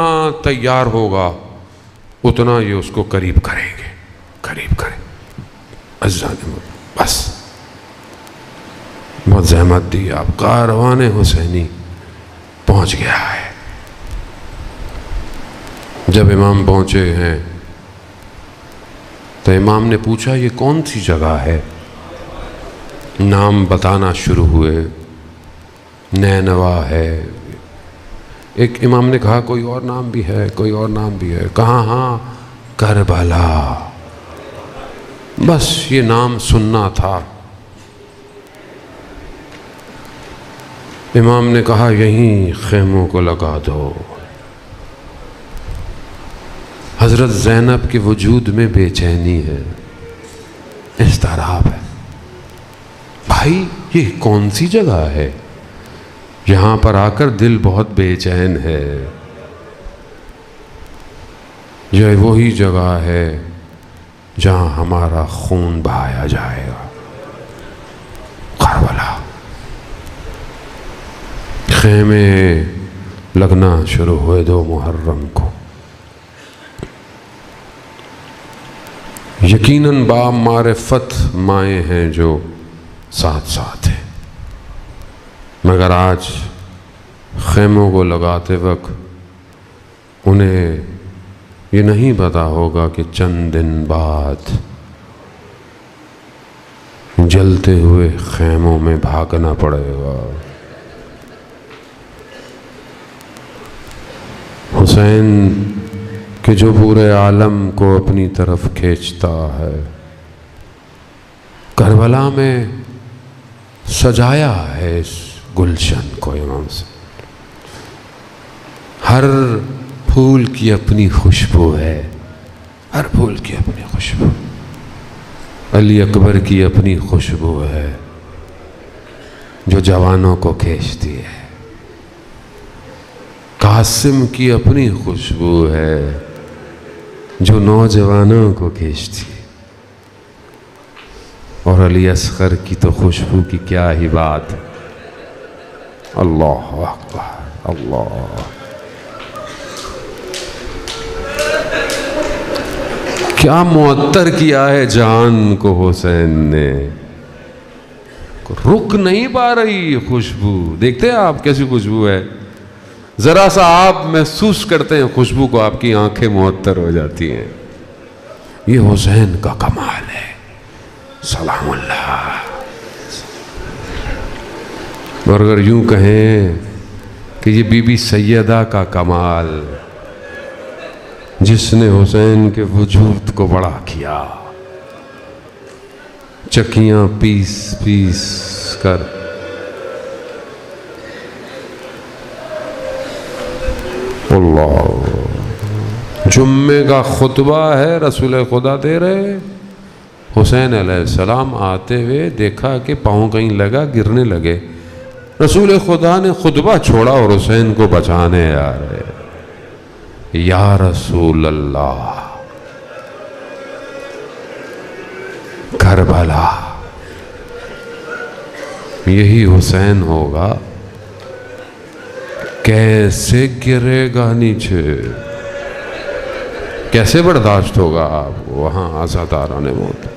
تیار ہوگا اتنا یہ اس کو قریب کریں گے، قریب کریں۔ عزیزان بس بہت زحمت دی آپ، کاروان حسینی پہنچ گیا ہے۔ جب امام پہنچے ہیں تو امام نے پوچھا یہ کون سی جگہ ہے؟ نام بتانا شروع ہوئے، نینوا ہے، ایک امام نے کہا کوئی اور نام بھی ہے، کوئی اور نام بھی ہے، کہا ہاں کربلا۔ بس یہ نام سننا تھا۔ امام نے کہا یہیں خیموں کو لگا دو۔ حضرت زینب کے وجود میں بے چینی ہے، اضطراب ہے۔ بھائی یہ کون سی جگہ ہے؟ یہاں پر آ کر دل بہت بے چین ہے۔ یہ وہی جگہ ہے جہاں ہمارا خون بہایا جائے گا، کربلا۔ خیمے لگنا شروع ہوئے 2 محرم کو۔ یقیناً با معرفت مائیں ہیں جو ساتھ ساتھ ہیں، مگر آج خیموں کو لگاتے وقت انہیں یہ نہیں پتا ہوگا کہ چند دن بعد جلتے ہوئے خیموں میں بھاگنا پڑے گا۔ حسین کہ جو پورے عالم کو اپنی طرف کھینچتا ہے، کربلا میں سجایا ہے اس گلشن کو امام سے۔ ہر پھول کی اپنی خوشبو ہے، ہر پھول کی اپنی خوشبو۔ علی اکبر کی اپنی خوشبو ہے جو جوانوں کو کھینچتی ہے، قاسم کی اپنی خوشبو ہے جو نوجوانوں کو کھینچتی ہے، اور علی اصغر کی تو خوشبو کی کیا ہی بات ہے۔ اللہ اکبر، اللہ کیا معطر کیا ہے جان کو حسین نے، رک نہیں پا رہی خوشبو. دیکھتے ہیں آپ کیسی خوشبو ہے، ذرا سا آپ محسوس کرتے ہیں خوشبو کو، آپ کی آنکھیں معطر ہو جاتی ہیں. یہ حسین کا کمال ہے، سلام اللہ. اور اگر یوں کہیں کہ یہ بی بی سیدہ کا کمال، جس نے حسین کے وجود کو بڑا کیا، چکیاں پیس پیس کر اللہ. جمعے کا خطبہ ہے، رسول خدا دے رہے، حسین علیہ السلام آتے ہوئے دیکھا کہ پاؤں کہیں لگا، گرنے لگے. رسول خدا نے خطبہ چھوڑا اور حسین کو بچانے آ رہے. یا رسول اللہ، کربلا یہی حسین ہوگا، کیسے گرے گا نیچے، کیسے برداشت ہوگا آپ وہاں عزاداران موت.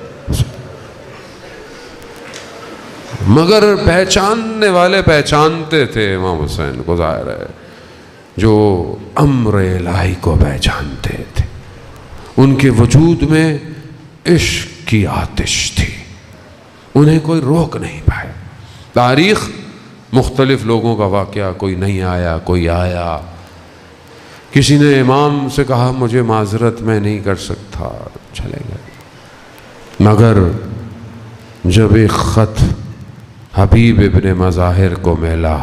مگر پہچاننے والے پہچانتے تھے امام حسین کو، ظاہر ہے جو امر الہی کو پہچانتے تھے، ان کے وجود میں عشق کی آتش تھی، انہیں کوئی روک نہیں پائے. تاریخ مختلف لوگوں کا واقعہ، کوئی نہیں آیا، کوئی آیا. کسی نے امام سے کہا مجھے معذرت میں نہیں کر سکتا، چلے گئے. مگر جب ایک خط حبیب ابن مظاہر کو ملا،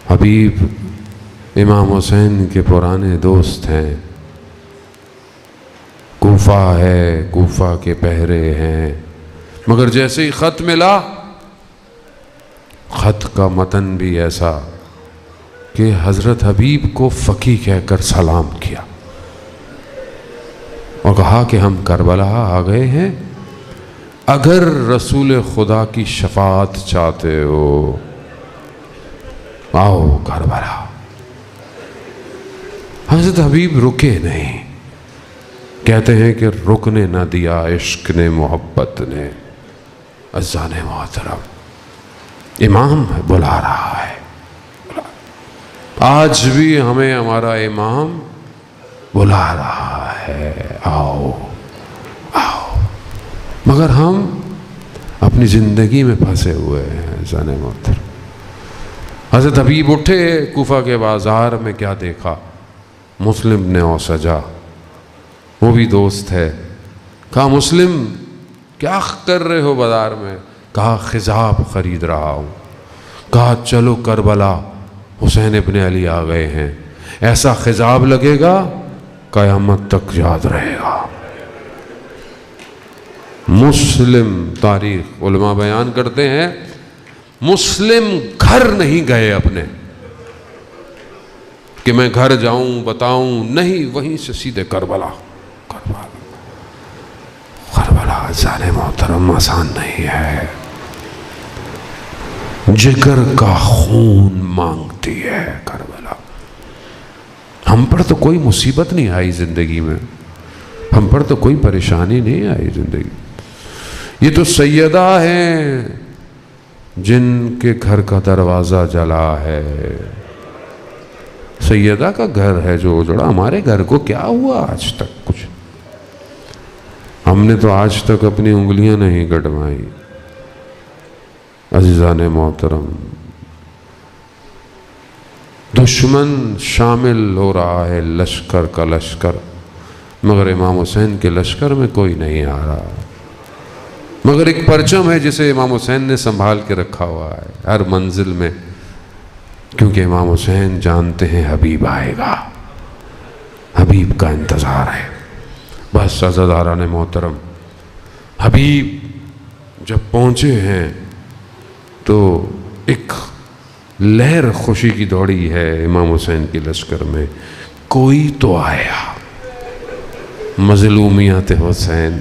حبیب امام حسین کے پرانے دوست ہیں، کوفہ ہے، کوفہ کے پہرے ہیں، مگر جیسے ہی خط ملا، خط کا متن بھی ایسا کہ حضرت حبیب کو فقی کہہ کر سلام کیا اور کہا کہ ہم کربلا آ گئے ہیں، اگر رسول خدا کی شفاعت چاہتے ہو آؤ کربلا. حضرت حبیب رکے نہیں، کہتے ہیں کہ رکنے نہ دیا عشق نے، محبت نے. عزیزان محترم، امام بلا رہا ہے، آج بھی ہمیں ہمارا امام بلا رہا ہے، آؤ آؤ. مگر ہم اپنی زندگی میں پھنسے ہوئے ہیں. عزیزان محترم، حضرت حبیب اٹھے، کوفہ کے بازار میں کیا دیکھا، مسلم نے اوسجا، وہ بھی دوست ہے. کہا مسلم کیا کر رہے ہو بازار میں؟ کہا خضاب خرید رہا ہوں. کہا چلو کربلا، حسین ابن علی آ گئے ہیں، ایسا خضاب لگے گا قیامت تک یاد رہے گا. مسلم، تاریخ علماء بیان کرتے ہیں، مسلم گھر نہیں گئے اپنے کہ میں گھر جاؤں بتاؤں، نہیں، وہیں سے سیدھے کربلا. کربلا عزیزان محترم آسان نہیں ہے، جگر کا خون مانگتی ہے کربلا. ہم پر تو کوئی مصیبت نہیں آئی زندگی میں، ہم پر تو کوئی پریشانی نہیں آئی زندگی. یہ تو سیدہ ہیں جن کے گھر کا دروازہ جلا ہے. سیدہ کا گھر ہے جو اجڑا. ہمارے گھر کو کیا ہوا آج تک؟ کچھ ہم نے تو آج تک اپنی انگلیاں نہیں کٹوائی. عزیزان محترم، دشمن شامل ہو رہا ہے لشکر کا لشکر، مگر امام حسین کے لشکر میں کوئی نہیں آ رہا. مگر ایک پرچم ہے جسے امام حسین نے سنبھال کے رکھا ہوا ہے ہر منزل میں، کیونکہ امام حسین جانتے ہیں حبیب آئے گا، حبیب کا انتظار ہے. بس عزاداران محترم، حبیب جب پہنچے ہیں تو ایک لہر خوشی کی دوڑی ہے امام حسین کی لشکر میں. کوئی تو آیا، مظلومیت حسین،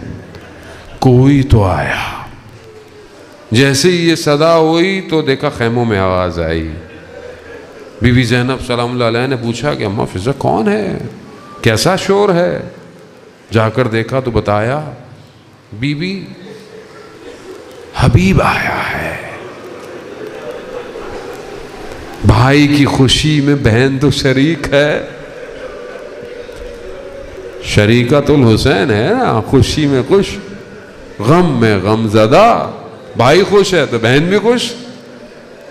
کوئی تو آیا. جیسے ہی یہ صدا ہوئی تو دیکھا خیموں میں آواز آئی. بی بی زینب سلام اللہ علیہ نے پوچھا کہ اماں فضہ کون ہے، کیسا شور ہے؟ جا کر دیکھا تو بتایا بی بی حبیب آیا ہے۔ بھائی کی خوشی میں بہن تو شریک ہے، شریکت الحسین ہے نا، خوشی میں خوش غم میں غم زدہ۔ بھائی خوش ہے تو بہن بھی خوش۔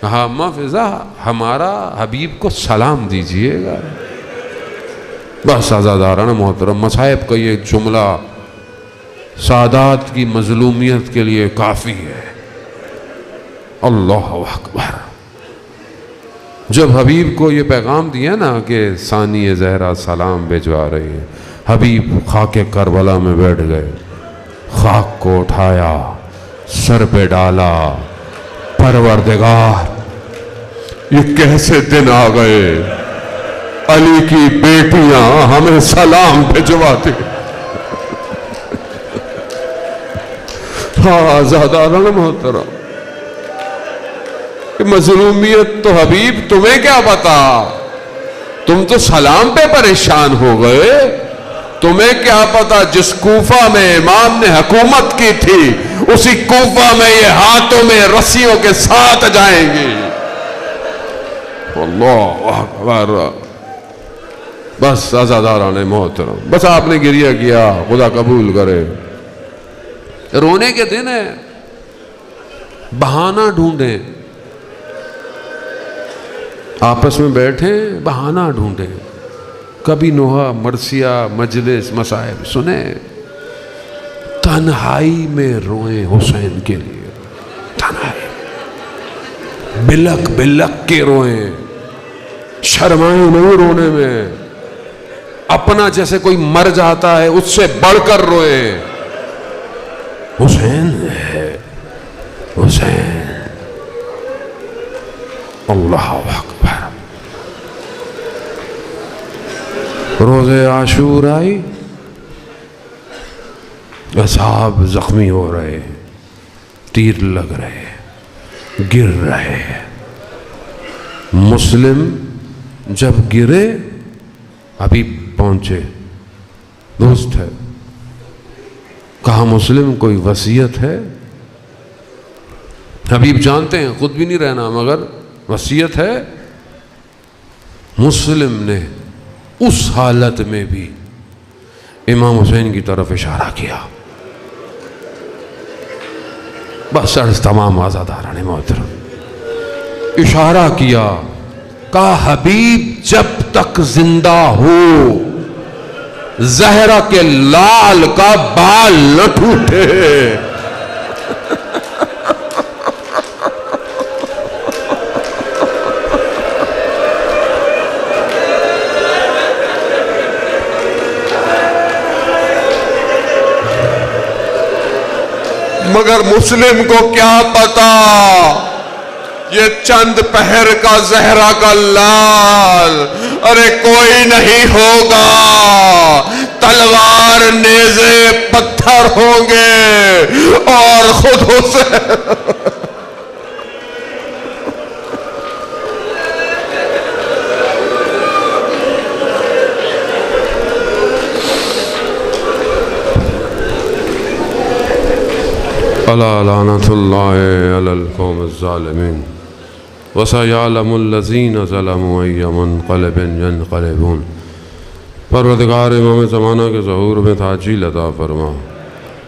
ہاں اماں فضا ہمارا حبیب کو سلام دیجئے گا۔ بس عزاداران محترم، مصائب کا یہ جملہ سادات کی مظلومیت کے لیے کافی ہے۔ اللہ اکبر۔ جب حبیب کو یہ پیغام دیا نا کہ ثانی زہرا سلام بھجوا رہی ہے، حبیب خاک کربلا میں بیٹھ گئے، خاک کو اٹھایا، سر پہ ڈالا، پروردگار یہ کیسے دن آ گئے، علی کی بیٹیاں ہمیں سلام بھجواتی۔ ہاں زاداران محترم، کہ مظلومیت تو حبیب تمہیں کیا پتا، تم تو سلام پہ پریشان ہو گئے۔ تمہیں کیا پتا جس کوفہ میں امام نے حکومت کی تھی اسی کوفہ میں یہ ہاتھوں میں رسیوں کے ساتھ جائیں گی۔ اللہ اکبر۔ بس عزاداران محترم، بس آپ نے گریہ کیا، خدا قبول کرے۔ رونے کے دن ہے، بہانہ ڈھونڈیں، آپس میں بیٹھیں بہانہ ڈھونڈیں، کبھی نوحہ مرثیہ مجلس مصائب سنیں، تنہائی میں روئیں حسین کے لیے، تنہائی بلک بلک کے روئیں، شرمائیں نہیں رونے میں، اپنا جیسے کوئی مر جاتا ہے اس سے بڑھ کر روئیں۔ حسین ہے، حسین۔ اللہ اکبر۔ روز عاشورائی اصحاب زخمی ہو رہے، تیر لگ رہے، گر رہے۔ مسلم جب گرے حبیب پہنچے، دوست ہے، کہا مسلم کوئی وصیت ہے؟ حبیب جانتے ہیں خود بھی نہیں رہنا مگر وصیت ہے۔ مسلم نے اس حالت میں بھی امام حسین کی طرف اشارہ کیا۔ بس عرض تمام آزاداران محترم، اشارہ کیا، کہا حبیب جب تک زندہ ہو زہرا کے لال کا بال نہ ٹوٹے۔ مگر مسلم کو کیا پتا یہ چند پہر کا زہرا کا لال، ارے کوئی نہیں ہوگا، تلوار نیزے پتھر ہوں گے اور خود حسین۔ الا لعنت اللہ علی القوم الظالمین وسیعلم الذین ظلموا ای منقلب ینقلبون۔ پروردگار امام زمانہ کے ظہور میں تعجیل عطا فرما،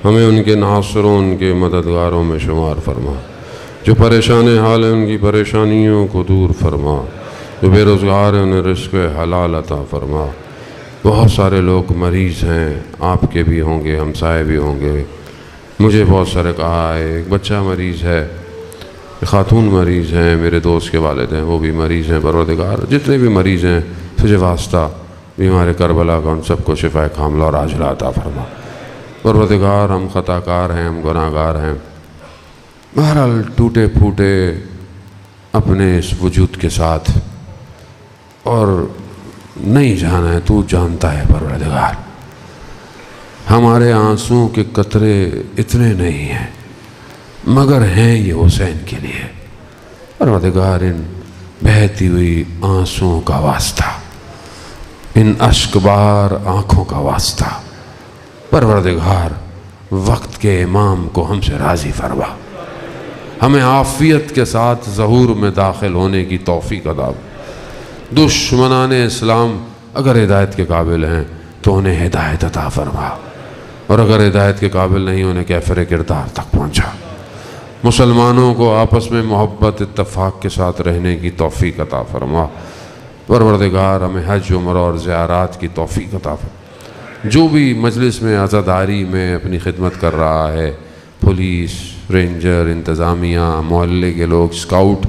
ہمیں ان کے ناصروں ان کے مددگاروں میں شمار فرما، جو پریشان حال ہیں ان کی پریشانیوں کو دور فرما، جو بے روزگار ہیں انہیں رزق حلال عطا فرما۔ بہت سارے لوگ مریض ہیں، آپ کے بھی ہوں گے، ہمسائے بھی ہوں گے، مجھے بہت سارے کہا ہے، ایک بچہ مریض ہے، خاتون مریض ہیں، میرے دوست کے والد ہیں وہ بھی مریض ہیں۔ پروردگار جتنے بھی مریض ہیں تجھے واسطہ بیمار کربلا کا ان سب کو شفا کاملہ اور عاجلہ عطا فرما۔ پروردگار ہم خطا کار ہیں، ہم گناہ گار ہیں، بہرحال ٹوٹے پھوٹے اپنے اس وجود کے ساتھ، اور نہیں جانا ہے تو جانتا ہے پروردگار، ہمارے آنسوں کے قطرے اتنے نہیں ہیں مگر ہیں یہ حسین کے لیے۔ پروردگار ان بہتی ہوئی آنسوں کا واسطہ ان اشک بار آنکھوں کا واسطہ، پروردگار وقت کے امام کو ہم سے راضی فرما، ہمیں عافیت کے ساتھ ظہور میں داخل ہونے کی توفیق عطا۔ دشمنان اسلام اگر ہدایت کے قابل ہیں تو انہیں ہدایت عطا فرما، اور اگر ہدایت کے قابل نہیں انہیں کیفر کردار تک پہنچا۔ مسلمانوں کو آپس میں محبت اتفاق کے ساتھ رہنے کی توفیق عطا فرما۔ پروردگار ہمیں حج عمرہ اور زیارات کی توفیق عطا فرما۔ جو بھی مجلس میں عزاداری میں اپنی خدمت کر رہا ہے، پولیس، رینجر، انتظامیہ، محلے کے لوگ، اسکاؤٹ،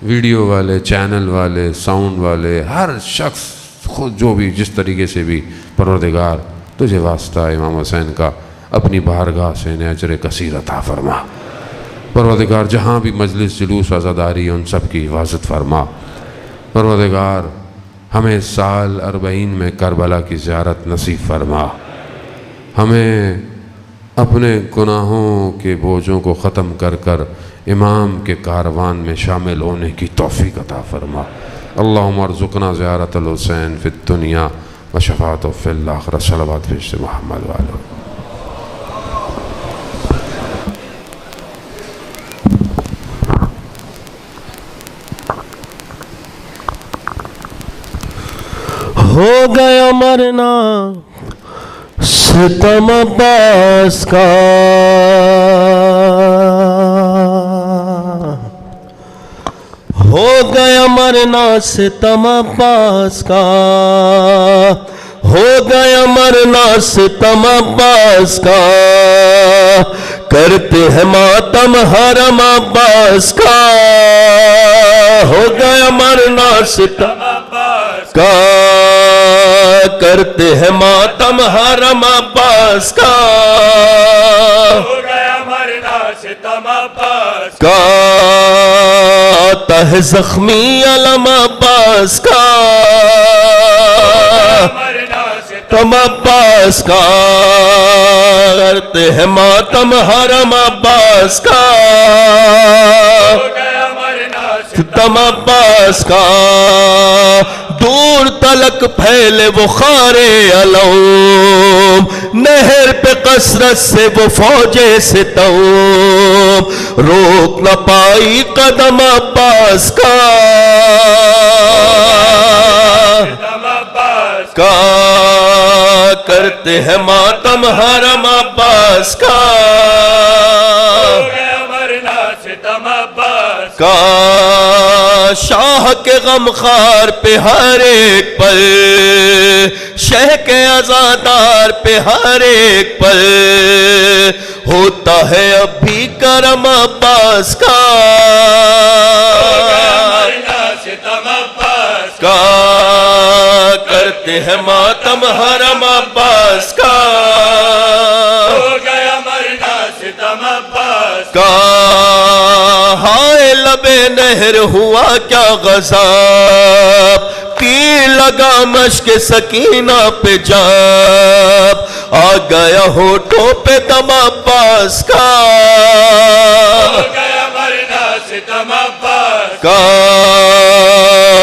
ویڈیو والے، چینل والے، ساؤنڈ والے، ہر شخص خود جو بھی جس طریقے سے بھی، پروردگار تجھے واسطہ امام حسین کا اپنی بارگاہ سے انہیں اجر کثیر عطا فرما۔ پروردگار جہاں بھی مجلس، جلوس، عزاداری ان سب کی حفاظت فرما۔ پروردگار ہمیں سال 40 میں کربلا کی زیارت نصیب فرما، ہمیں اپنے گناہوں کے بوجھوں کو ختم کر کر امام کے کاروان میں شامل ہونے کی توفیق عطا فرما۔ اللہم ارزقنا زیارت الحسین فی الدنیا و شفاعتہ فی الآخرہ۔ صلوات پیش سے محمد والہ۔ ہو گیا مرنا ستم عباس کا، ہو گیا مرنا ستم عباس کا، ہو گیا مرنا ستم عباس کا، کرتے ہیں ماتم حرم عباس کا، ہو گیا مرنا ستم عباس کا، کرتے ہیں ماتم حرم عباس کا، ہو گیا مرنا ستم عباس کا، آتا ہے زخمی علم عباس کا، ستم عباس کا، کرتے ہیں ماتم حرم عباس کا، ستم عباس کا، دور تلک پھیلے وہ خار علوم، نہر پہ کثرت سے وہ فوج ستم، روک نہ پائی قدم عباس کا، کرتے ہیں ماتم حرم عباس کا، شاہ کے غم خار پہ ہر ایک پل، شہ کے عزادار پہ ہر ایک پل، ہوتا ہے اب بھی کرم عباس کا، کرتے ہیں ماتم حرم عباس کا، ہائے لبے نہر ہوا کیا غضب، تیر لگا مشک سکینہ پہ جب، آ گیا ہونٹوں پہ دم عباس کا،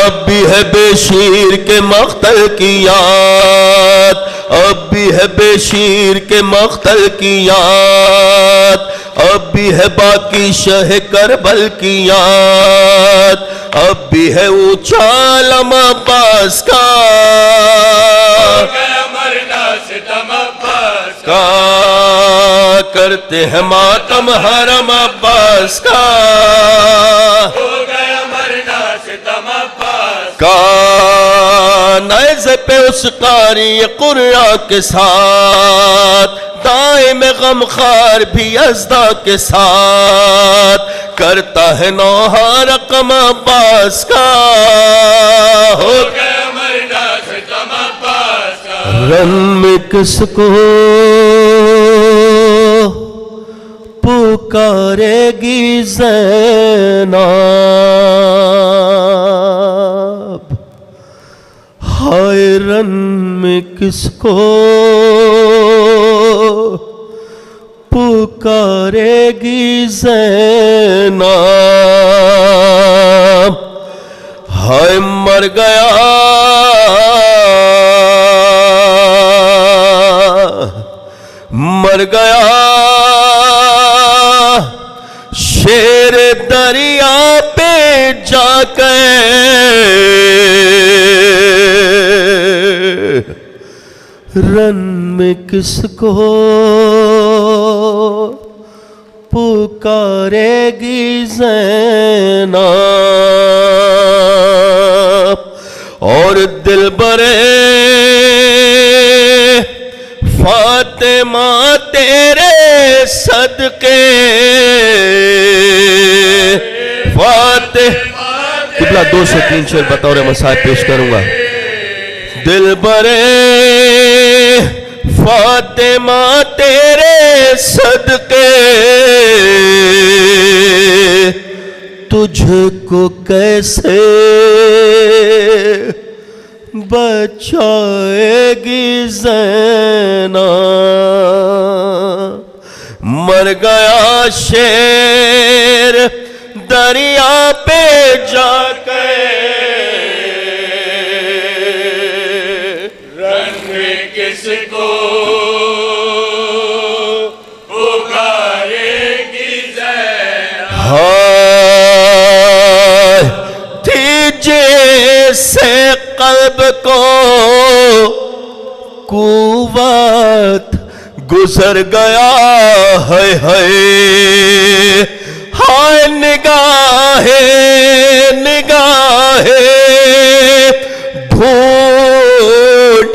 اب بھی ہے بے شیر کے مقتل کی یاد، اب بھی ہے بے شیر کے مقتل کی یاد، اب بھی ہے باقی شہ کربل کی یاد، اب بھی ہے اونچا علم عباس کا، کرتے ہیں ماتم حرم عباس کا، نیزے پہ اس قاری قرہ کے ساتھ، دائم غم خار بھی ازدا کے ساتھ، کرتا ہے نوحہ رقم عباس کا، ہو گیا مرنا ستم عباس کا، رن میں کس کو پکارے گی زینب، ہائے رن میں کس کو پکارے گی زینب، ہائے مر گیا مر گیا شیر دریا پہ جا کے رن میں کس کو پکارے گی زینب اور دل برے فاطمہ تیرے صدقے قبلہ 2 سے 3 شعر بطور مسائل پیش کروں گا. دل برے فاطمہ تیرے صدقے تجھ کو کیسے بچائے گی زینب مر گیا شیر دریا پہ جا کے رن میں کس کو پکارے گی زینب تھی جیسے قلب کو قوت گزر گیا ہے ہائے نگاہ ڈھونڈ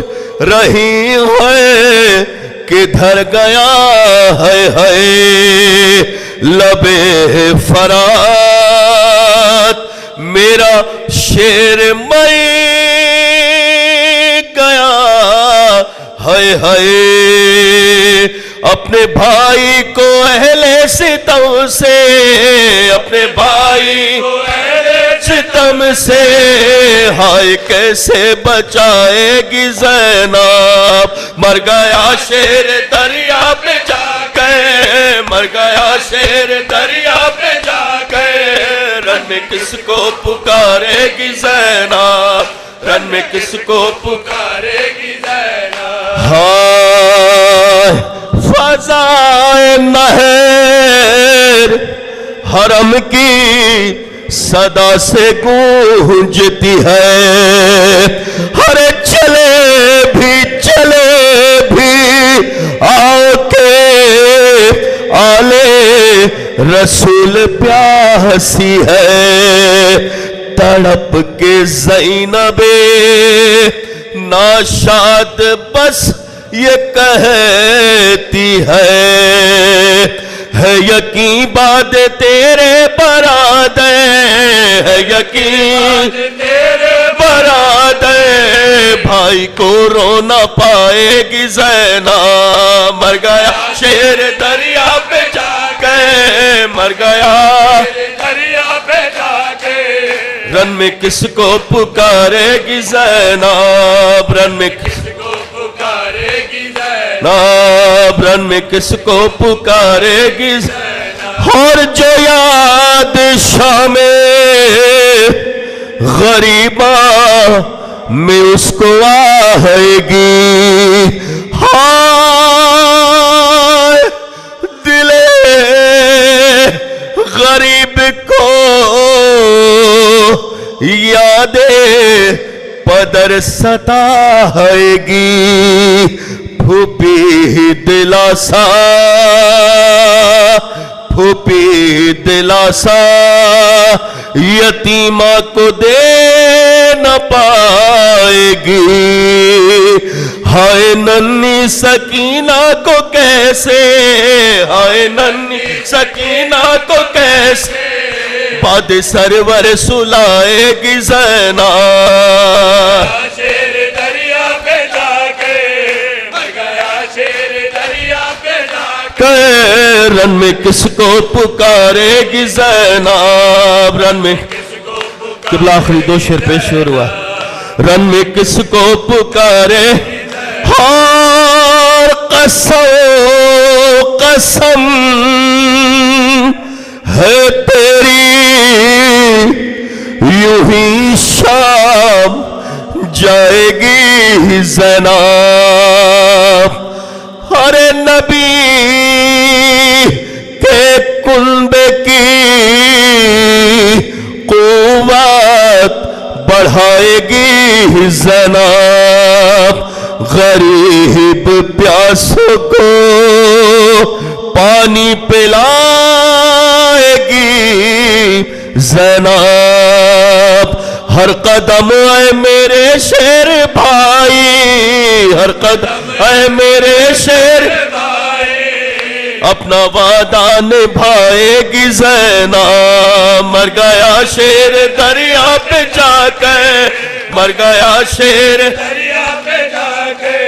رہی ہے کدھر گیا ہے لبے فرات میرا شیر مر گیا ہے اپنے بھائی کو اہل ستم سے اپنے بھائی کو اہل ستم سے ہائے کیسے بچائے گی زینب مر گیا شیر دریا پہ جا کے مر گیا شیر دریا پہ جا کے رن میں کس کو پکارے گی زینب رن میں کس کو پکارے گی زینب ہائے فضائے نہر حرم کی صدا سے گونجتی ہے ہر چلے بھی آؤ کے آلے رسول پیاسی ہے تڑپ کے زینب ناشاد بس یہ کہتی ہے یقین بات تیرے براد ہے یقین تیرے براد بھائی کو رونا پائے گی زینب مر گیا شیر دریا پہ جا کے مر گیا دریا پہ جا کے رن میں کس کو پکارے گی زینب رن میں کس کو پکارے گی زینب رن میں کس کو پکارے گی اور جو یاد شام غریبہ میں اس کو آئے گی ہائے دل غریب کو یاد پدر ستائے گی پھوپی دلاسا یتیمہ کو دے نہ پائے گی ہائے ننھی سکینہ کو کیسے ہائے ننھی سکینہ کو کیسے بعد سرور سلائے گی زینب شیر دریا پہ جا کے مر گیا شیر دریا پہ جا کے رن میں کس کو پکارے گی زینب رن میں قبلہ آخری 2 شعر پیش ہوا رن میں کس کو پکارے اور قسم ہے تیری یوں ہی شام جائے گی زینب اور نبی کے کنبے کی قوت بڑھائے گی زینب، غریب پیاسوں کو پانی پلائے گی زینب، ہر قدم اے میرے شیر بھائی، ہر قدم اے میرے شیر بھائی، اپنا وعدہ نبھائے گی زینب، مر گیا شیر دریا پہ جا کے، مر گیا شیر دریا پہ جا کے،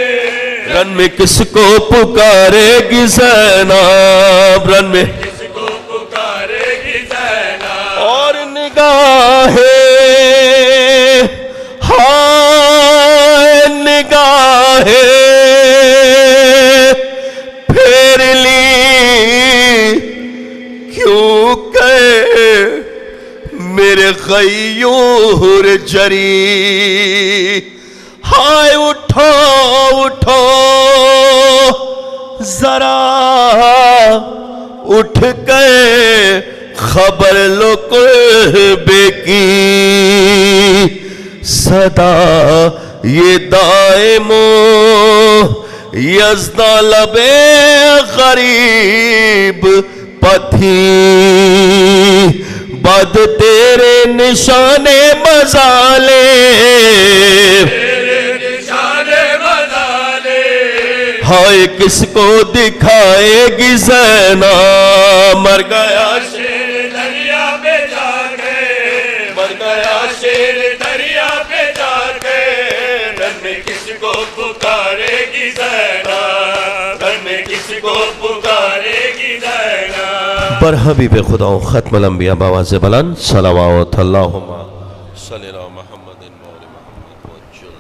رن میں کس کو پکارے گی زینب، رن میں کس کو پکارے گی زینب، اور نگاہیں ہائے نگاہیں پھیر لی کیوں کہ میرے غیور جری، ہائے اٹھو اٹھو ذرا اٹھ کے خبر لو قربے کی، صدا یہ دائمو یزدہ لبے غریب پتھی، بد تیرے نشان مزالے، ہائے کس کو دکھائے گی زینب، مر گیا شیر دریا پہ جا کے، مر گیا شیر دریا پہ جا کے، رن میں کس کو پکارے گی زینب، رن میں کس کو پکارے گی زینب۔ پر حبیب خدا ختم الانبیاء باواز بلند صلوات اللہم صلی اللہ محمد مولا محمد وجل